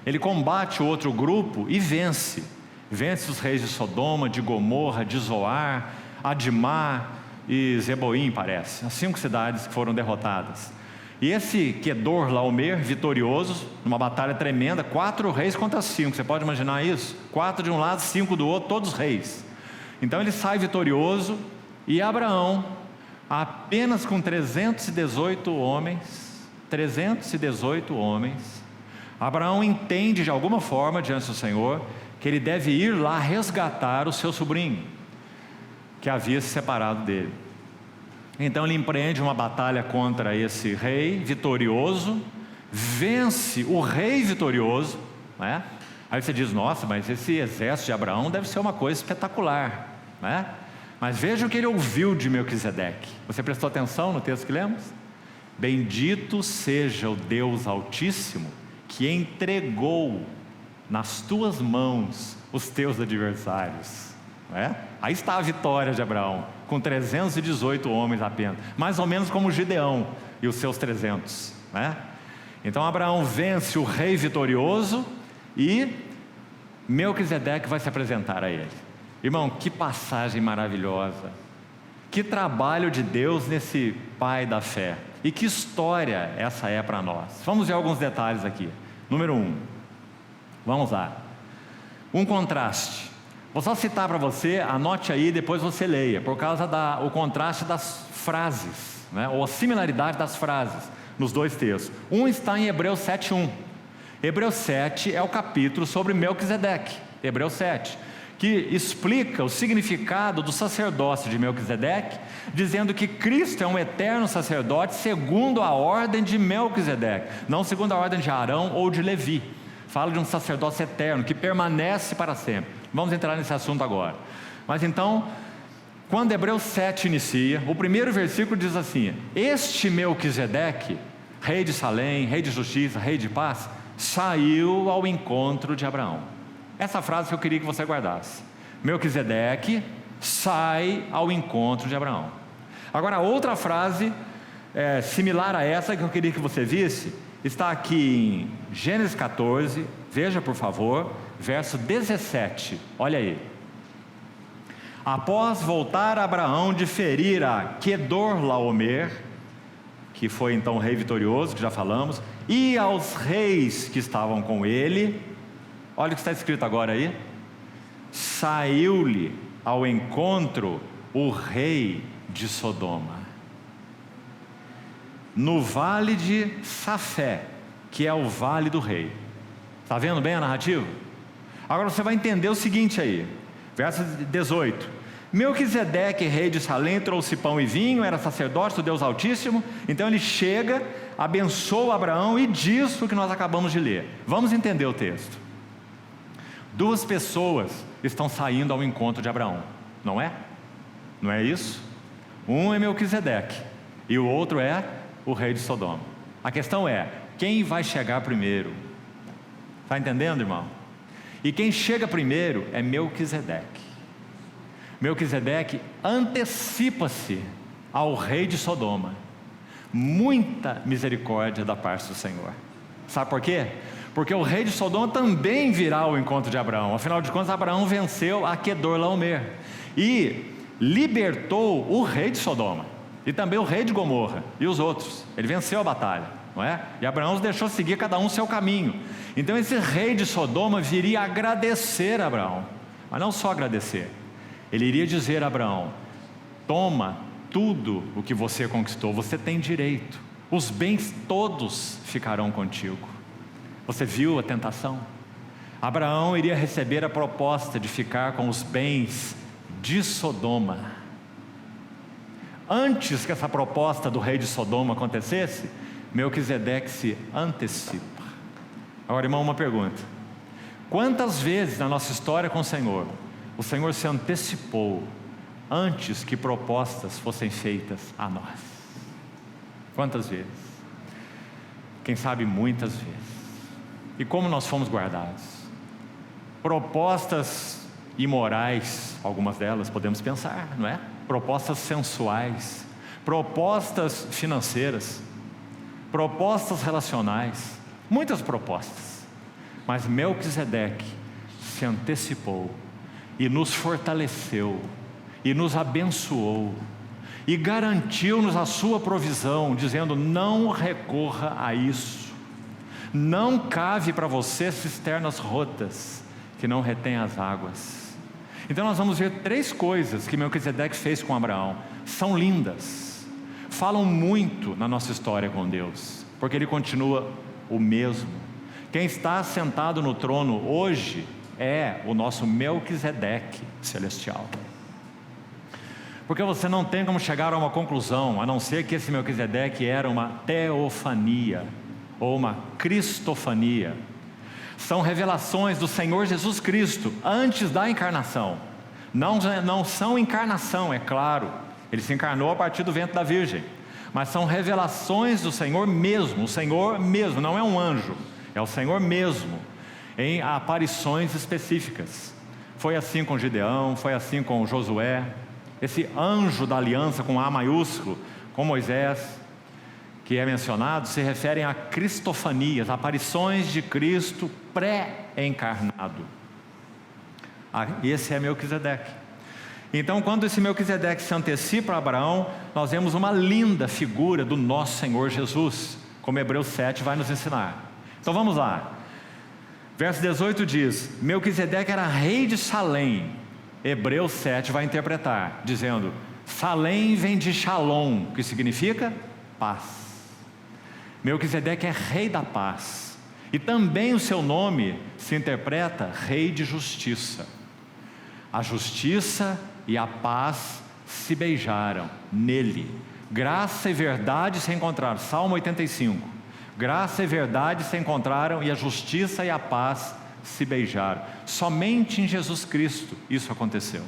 Ele combate o outro grupo e vence. Vence os reis de Sodoma, de Gomorra, de Zoar, Adimá e Zeboim, parece. As 5 cidades que foram derrotadas. E esse Quedorlaomer, vitorioso, numa batalha tremenda, 4 reis contra 5. Você pode imaginar isso? 4 de um lado, 5 do outro, todos reis. Então ele sai vitorioso, e Abraão, apenas com 318 homens, Abraão entende de alguma forma diante do Senhor que ele deve ir lá resgatar o seu sobrinho, que havia se separado dele. Então ele empreende uma batalha contra esse rei vitorioso, vence o rei vitorioso, né? Aí você diz: nossa, mas esse exército de Abraão deve ser uma coisa espetacular, né? Mas veja o que ele ouviu de Melquisedeque. Você prestou atenção no texto que lemos? Bendito seja o Deus Altíssimo, que entregou nas tuas mãos os teus adversários, né? Aí está a vitória de Abraão, com 318 homens apenas, mais ou menos como Gideão e os seus 300, né? Então Abraão vence o rei vitorioso, e Melquisedeque vai se apresentar a ele. Irmão, que passagem maravilhosa, que trabalho de Deus nesse pai da fé, e que história essa é para nós. Vamos ver alguns detalhes aqui. Número 1, vamos lá, um contraste. Vou só citar para você, anote aí, depois você leia, por causa do contraste das frases, né? Ou a similaridade das frases nos 2 textos. Um está em Hebreus 7:1. Hebreus 7 é o capítulo sobre Melquisedeque, Hebreus 7, que explica o significado do sacerdócio de Melquisedeque, dizendo que Cristo é um eterno sacerdote segundo a ordem de Melquisedeque, não segundo a ordem de Arão ou de Levi. Fala de um sacerdócio eterno, que permanece para sempre. Vamos entrar nesse assunto agora. Mas então, quando Hebreus 7 inicia, o primeiro versículo diz assim: este Melquisedeque, rei de Salém, rei de justiça, rei de paz, saiu ao encontro de Abraão. Essa frase que eu queria que você guardasse. Melquisedeque sai ao encontro de Abraão. Agora, a outra frase similar a essa que eu queria que você visse, está aqui em Gênesis 14, veja por favor, verso 17, olha aí. Após voltar Abraão de ferir a Quedorlaomer, que foi então o rei vitorioso, que já falamos, e aos reis que estavam com ele, olha o que está escrito agora aí: saiu-lhe ao encontro o rei de Sodoma, no vale de Safé, que é o vale do rei. Está vendo bem a narrativa? Agora você vai entender o seguinte aí, verso 18. Melquisedeque, rei de Salém, trouxe pão e vinho, era sacerdote do Deus Altíssimo. Então ele chega, abençoa Abraão e diz o que nós acabamos de ler. Vamos entender o texto. 2 pessoas estão saindo ao encontro de Abraão, não é? Não é isso? Um é Melquisedeque e o outro é o rei de Sodoma. A questão é, quem vai chegar primeiro? Está entendendo, irmão? E quem chega primeiro é Melquisedeque. Melquisedeque antecipa-se ao rei de Sodoma. Muita misericórdia da parte do Senhor. Sabe por quê? Porque o rei de Sodoma também virá ao encontro de Abraão. Afinal de contas, Abraão venceu a Quedorlaomer e libertou o rei de Sodoma e também o rei de Gomorra e os outros. Ele venceu a batalha, não é? E Abraão os deixou seguir cada um seu caminho. Então esse rei de Sodoma viria agradecer a Abraão, mas não só agradecer. Ele iria dizer a Abraão: toma tudo o que você conquistou, você tem direito, os bens todos ficarão contigo. Você viu a tentação? Abraão iria receber a proposta de ficar com os bens de Sodoma. Antes que essa proposta do rei de Sodoma acontecesse, Melquisedeque se antecipa. Agora, irmão, uma pergunta: quantas vezes na nossa história com o Senhor se antecipou antes que propostas fossem feitas a nós? Quantas vezes? Quem sabe muitas vezes. E como nós fomos guardados? Propostas imorais, algumas delas podemos pensar, não é? Propostas sensuais, propostas financeiras, propostas relacionais, muitas propostas. Mas Melquisedeque se antecipou e nos fortaleceu e nos abençoou e garantiu-nos a sua provisão, dizendo: não recorra a isso, não cave para você cisternas rotas que não retêm as águas. Então nós vamos ver 3 coisas que Melquisedeque fez com Abraão. São lindas, falam muito na nossa história com Deus, porque ele continua o mesmo. Quem está sentado no trono hoje é o nosso Melquisedeque celestial. Porque você não tem como chegar a uma conclusão, a não ser que esse Melquisedeque era uma teofania, ou uma cristofania. São revelações do Senhor Jesus Cristo, antes da encarnação. Não são encarnação, é claro, ele se encarnou a partir do ventre da Virgem, mas são revelações do Senhor mesmo. O Senhor mesmo, não é um anjo, é o Senhor mesmo, em aparições específicas. Foi assim com Gideão, foi assim com Josué. Esse anjo da aliança com A maiúsculo, com Moisés, que é mencionado, se referem a cristofanias, aparições de Cristo pré-encarnado. Esse é Melquisedeque. Então, quando esse Melquisedeque se antecipa a Abraão, nós vemos uma linda figura do nosso Senhor Jesus, como Hebreus 7 vai nos ensinar. Então vamos lá. Verso 18 diz: Melquisedeque era rei de Salém. Hebreus 7 vai interpretar, dizendo: Salém vem de Shalom, que significa paz. Melquisedeque é rei da paz, e também o seu nome se interpreta rei de justiça. A justiça e a paz se beijaram nele, graça e verdade se encontraram. Salmo 85, graça e verdade se encontraram, e a justiça e a paz se beijaram. Somente em Jesus Cristo isso aconteceu.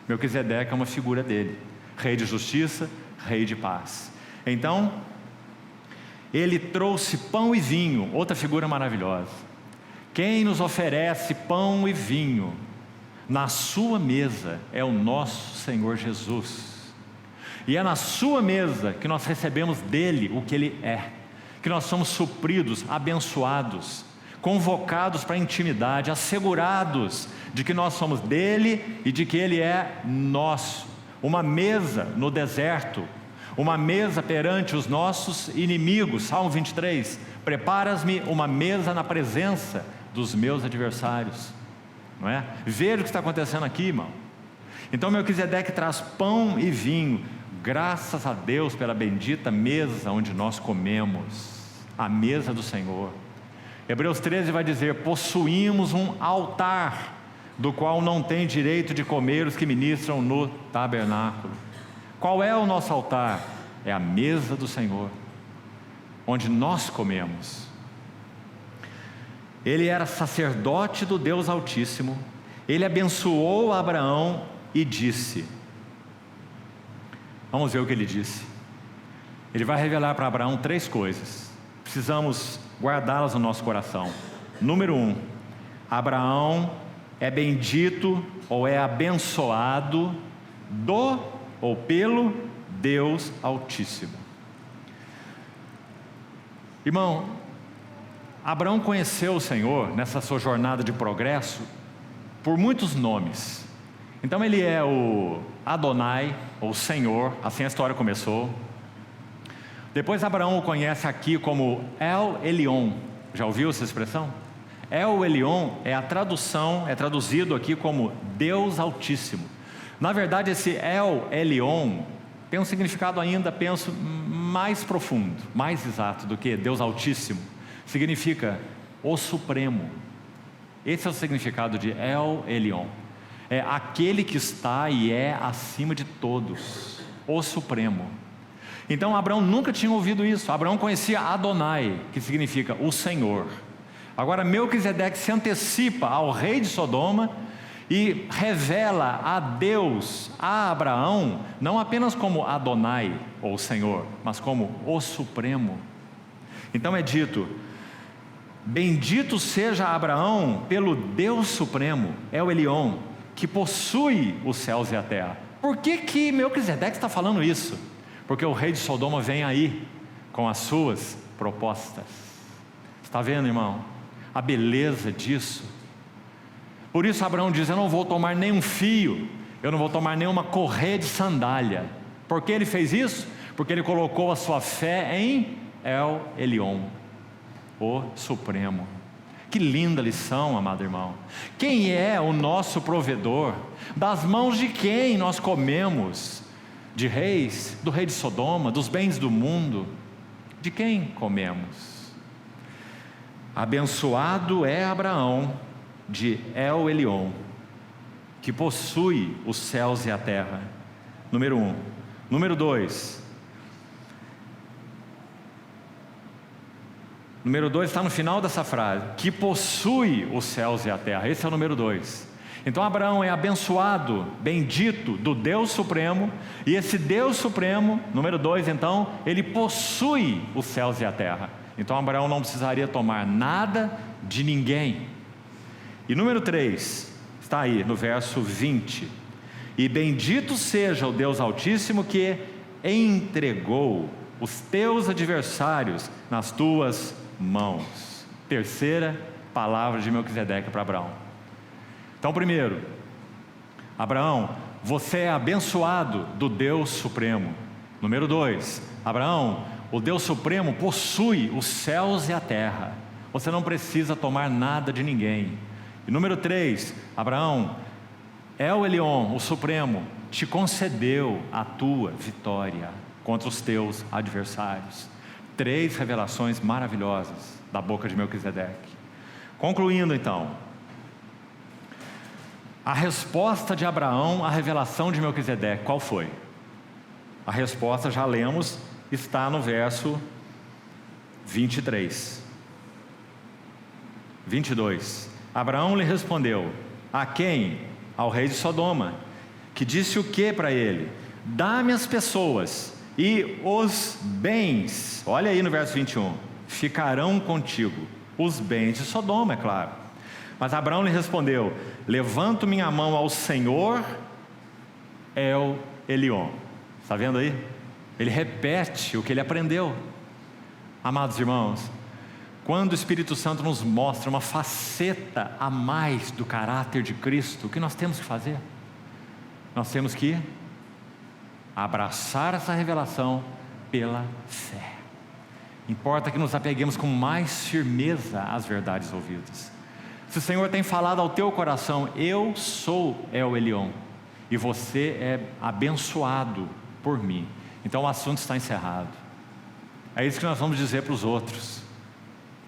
Melquisedeque é uma figura dele, rei de justiça, rei de paz. Então, ele trouxe pão e vinho, outra figura maravilhosa. Quem nos oferece pão e vinho na sua mesa é o nosso Senhor Jesus. E é na sua mesa que nós recebemos dele o que ele é, que nós somos supridos, abençoados, convocados para a intimidade, assegurados de que nós somos dele e de que ele é nosso. Uma mesa no deserto, uma mesa perante os nossos inimigos. Salmo 23, preparas-me uma mesa na presença dos meus adversários. Não é? Veja o que está acontecendo aqui, irmão. Então Melquisedeque traz pão e vinho, graças a Deus pela bendita mesa onde nós comemos, a mesa do Senhor. Hebreus 13 vai dizer: possuímos um altar, do qual não tem direito de comer os que ministram no tabernáculo. Qual é o nosso altar? É a mesa do Senhor, onde nós comemos. Ele era sacerdote do Deus Altíssimo. Ele abençoou Abraão e disse. Vamos ver o que ele disse. Ele vai revelar para Abraão 3 coisas. Precisamos guardá-las no nosso coração. Número 1, Abraão é bendito ou é abençoado do ou pelo Deus Altíssimo. Irmão, Abraão conheceu o Senhor nessa sua jornada de progresso por muitos nomes. Então ele é o Adonai, ou Senhor, assim a história começou. Depois Abraão o conhece aqui como El Elyon. Já ouviu essa expressão? El Elyon é a tradução, é traduzido aqui como Deus Altíssimo. Na verdade, esse El Elyon tem um significado ainda, penso, mais profundo, mais exato do que Deus Altíssimo. Significa o Supremo. Esse é o significado de El Elyon. É aquele que está e é acima de todos, o Supremo. Então Abraão nunca tinha ouvido isso. Abraão conhecia Adonai, que significa o Senhor. Agora Melquisedeque se antecipa ao rei de Sodoma e revela a Deus, a Abraão, não apenas como Adonai, ou Senhor, mas como o Supremo. Então é dito: bendito seja Abraão pelo Deus Supremo, El Elyon, que possui os céus e a terra. Por que Melquisedeque está falando isso? Porque o rei de Sodoma vem aí com as suas propostas. Está vendo, irmão, a beleza disso? Por isso Abraão diz: eu não vou tomar nenhum fio, eu não vou tomar nenhuma correia de sandália. Por que ele fez isso? Porque ele colocou a sua fé em El Elyon, o Supremo. Que linda lição, amado irmão. Quem é o nosso provedor? Das mãos de quem nós comemos? De reis? Do rei de Sodoma? Dos bens do mundo? De quem comemos? Abençoado é Abraão de El Elyon, que possui os céus e a terra. Número 1. Número 2. Número 2 está no final dessa frase: que possui os céus e a terra. Esse é o número 2. Então Abraão é abençoado, bendito do Deus Supremo, e esse Deus Supremo, número 2 então, ele possui os céus e a terra. Então Abraão não precisaria tomar nada de ninguém. E número 3, está aí no verso 20: e bendito seja o Deus Altíssimo que entregou os teus adversários nas tuas mãos. Terceira palavra de Melquisedeque para Abraão. Então, primeiro, Abraão, você é abençoado do Deus Supremo. Número 2, Abraão, o Deus Supremo possui os céus e a terra. Você não precisa tomar nada de ninguém. E número 3, Abraão, El Elyon, o Supremo, te concedeu a tua vitória contra os teus adversários. 3 revelações maravilhosas da boca de Melquisedeque. Concluindo então, a resposta de Abraão à revelação de Melquisedeque, qual foi? A resposta, já lemos, está no verso 23. 22. Abraão lhe respondeu: a quem? Ao rei de Sodoma, que disse o que para ele? Dá-me as pessoas e os bens. Olha aí no verso 21. Ficarão contigo. Os bens de Sodoma, é claro. Mas Abraão lhe respondeu: levanto minha mão ao Senhor El Elyon. Está vendo aí? Ele repete o que ele aprendeu. Amados irmãos, quando o Espírito Santo nos mostra uma faceta a mais do caráter de Cristo, o que nós temos que fazer? Nós temos que abraçar essa revelação pela fé. Importa que nos apeguemos com mais firmeza às verdades ouvidas. Se o Senhor tem falado ao teu coração: eu sou El Elyon, e você é abençoado por mim, então o assunto está encerrado. É isso que nós vamos dizer para os outros.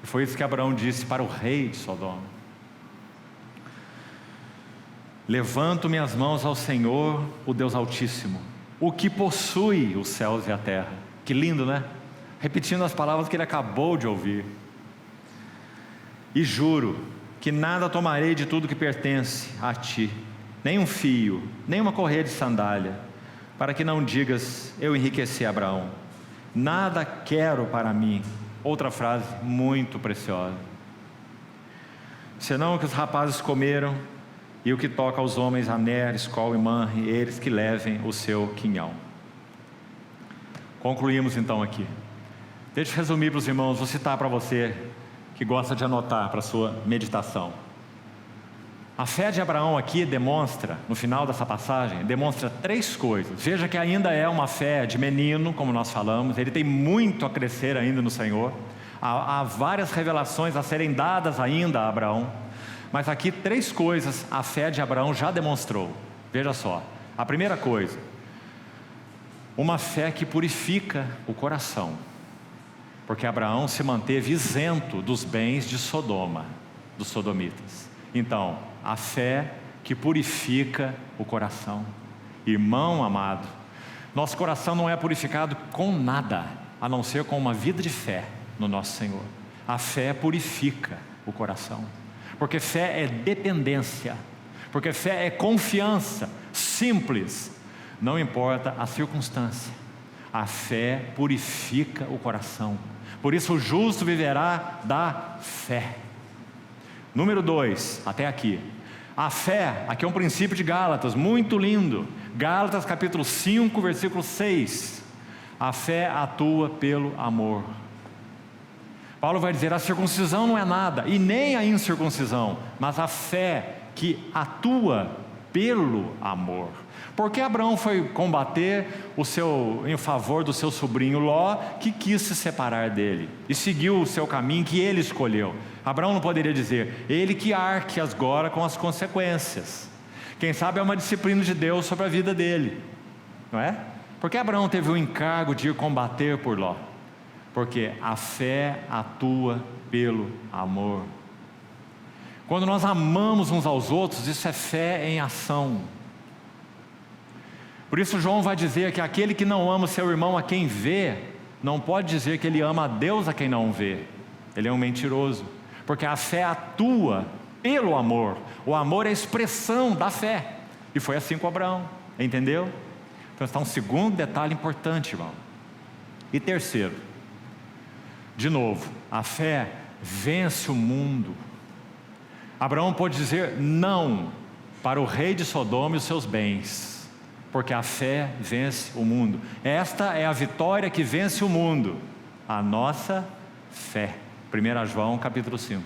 E foi isso que Abraão disse para o rei de Sodoma: levanto minhas mãos ao Senhor, o Deus Altíssimo, o que possui os céus e a terra. Que lindo, né? Repetindo as palavras que ele acabou de ouvir. E juro que nada tomarei de tudo que pertence a ti, nem um fio, nem uma correia de sandália, para que não digas: eu enriqueci Abraão. Nada quero para mim. Outra frase muito preciosa: senão o que os rapazes comeram, e o que toca aos homens, Aner, Escol e Manre, eles que levem o seu quinhão. Concluímos então aqui. Deixa eu resumir para os irmãos, vou citar para você que gosta de anotar para a sua meditação. A fé de Abraão aqui demonstra, no final dessa passagem, demonstra 3 coisas. Veja que ainda é uma fé de menino, como nós falamos, ele tem muito a crescer ainda no Senhor. Há várias revelações a serem dadas ainda a Abraão. Mas aqui 3 coisas a fé de Abraão já demonstrou. Veja só, a primeira coisa, uma fé que purifica o coração. Porque Abraão se manteve isento dos bens de Sodoma, dos sodomitas. Então, a fé que purifica o coração. Irmão amado, nosso coração não é purificado com nada, a não ser com uma vida de fé no nosso Senhor. A fé purifica o coração, porque fé é dependência, porque fé é confiança, simples, não importa a circunstância. A fé purifica o coração, por isso o justo viverá da fé. Número 2, até aqui. A fé, aqui é um princípio de Gálatas, muito lindo. Gálatas capítulo 5, versículo 6. A fé atua pelo amor. Paulo vai dizer, a circuncisão não é nada, e nem a incircuncisão, mas a fé que atua pelo amor. Porque Abraão foi combater em favor do seu sobrinho Ló, que quis se separar dele, e seguiu o seu caminho que ele escolheu. Abraão não poderia dizer, ele que arque agora com as consequências. Quem sabe é uma disciplina de Deus sobre a vida dele, não é? Porque Abraão teve o encargo de ir combater por Ló? Porque a fé atua pelo amor. Quando nós amamos uns aos outros, isso é fé em ação. Por isso João vai dizer que aquele que não ama seu irmão a quem vê, não pode dizer que ele ama a Deus a quem não vê. Ele é um mentiroso. Porque a fé atua pelo amor. O amor é a expressão da fé. E foi assim com Abraão. Entendeu? Então está um segundo detalhe importante, irmão. E terceiro, de novo, a fé vence o mundo. Abraão pôde dizer não para o rei de Sodoma e os seus bens, porque a fé vence o mundo. Esta é a vitória que vence o mundo, a nossa fé. 1 João capítulo 5.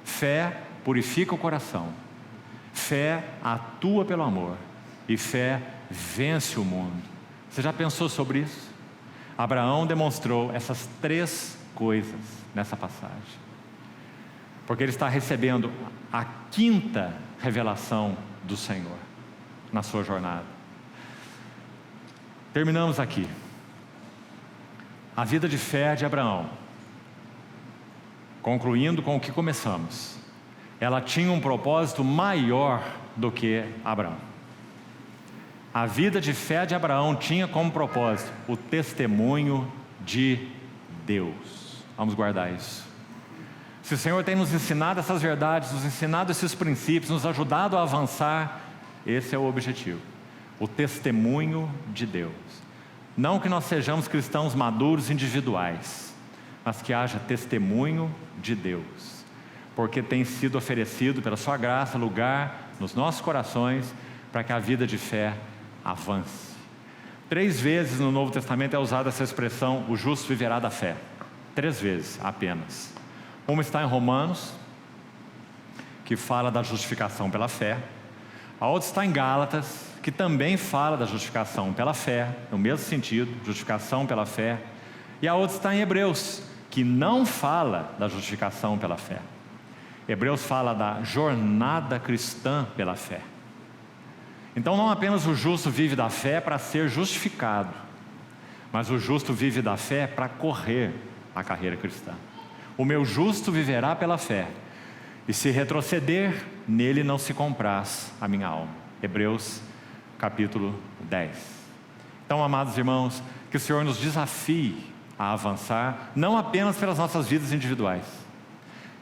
Fé purifica o coração, fé atua pelo amor, e fé vence o mundo. Você já pensou sobre isso? Abraão demonstrou essas 3 coisas nessa passagem, porque ele está recebendo a 5ª revelação do Senhor na sua jornada. Terminamos aqui. A vida de fé de Abraão, concluindo com o que começamos, ela tinha um propósito maior do que Abraão. A vida de fé de Abraão tinha como propósito o testemunho de Deus. Vamos guardar isso. Se o Senhor tem nos ensinado essas verdades, nos ensinado esses princípios, nos ajudado a avançar, esse é o objetivo. O testemunho de Deus. Não que nós sejamos cristãos maduros individuais, mas que haja testemunho de Deus. Porque tem sido oferecido pela sua graça lugar nos nossos corações para que a vida de fé avance. 3 vezes no Novo Testamento é usada essa expressão, o justo viverá da fé. 3 vezes apenas. Uma está em Romanos, que fala da justificação pela fé. A outra está em Gálatas, que também fala da justificação pela fé, no mesmo sentido, justificação pela fé. E a outra está em Hebreus, que não fala da justificação pela fé. Hebreus fala da jornada cristã pela fé. Então não apenas o justo vive da fé para ser justificado, mas o justo vive da fé para correr a carreira cristã. O meu justo viverá pela fé, e se retroceder, nele não se compraz a minha alma. Hebreus capítulo 10. Então, amados irmãos, que o Senhor nos desafie a avançar, não apenas pelas nossas vidas individuais,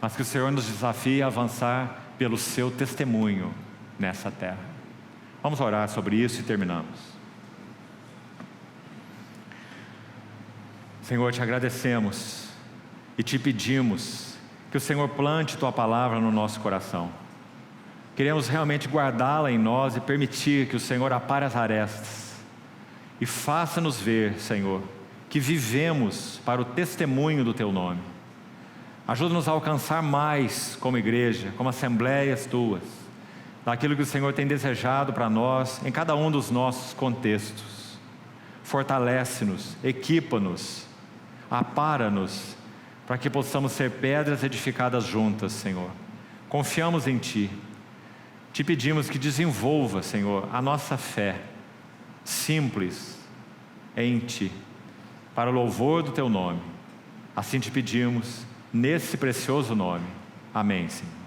mas que o Senhor nos desafie a avançar pelo seu testemunho nessa terra. Vamos orar sobre isso e terminamos. Senhor, te agradecemos e te pedimos que o Senhor plante tua palavra no nosso coração. Queremos realmente guardá-la em nós e permitir que o Senhor apare as arestas e faça-nos ver, Senhor, que vivemos para o testemunho do teu nome. Ajuda-nos a alcançar mais como igreja, como assembleias tuas, daquilo que o Senhor tem desejado para nós em cada um dos nossos contextos. Fortalece-nos, equipa-nos, apara-nos, para que possamos ser pedras edificadas juntas, Senhor. Confiamos em Ti. Te pedimos que desenvolva, Senhor, a nossa fé simples em Ti, para o louvor do Teu nome. Assim te pedimos, nesse precioso nome. Amém, Senhor.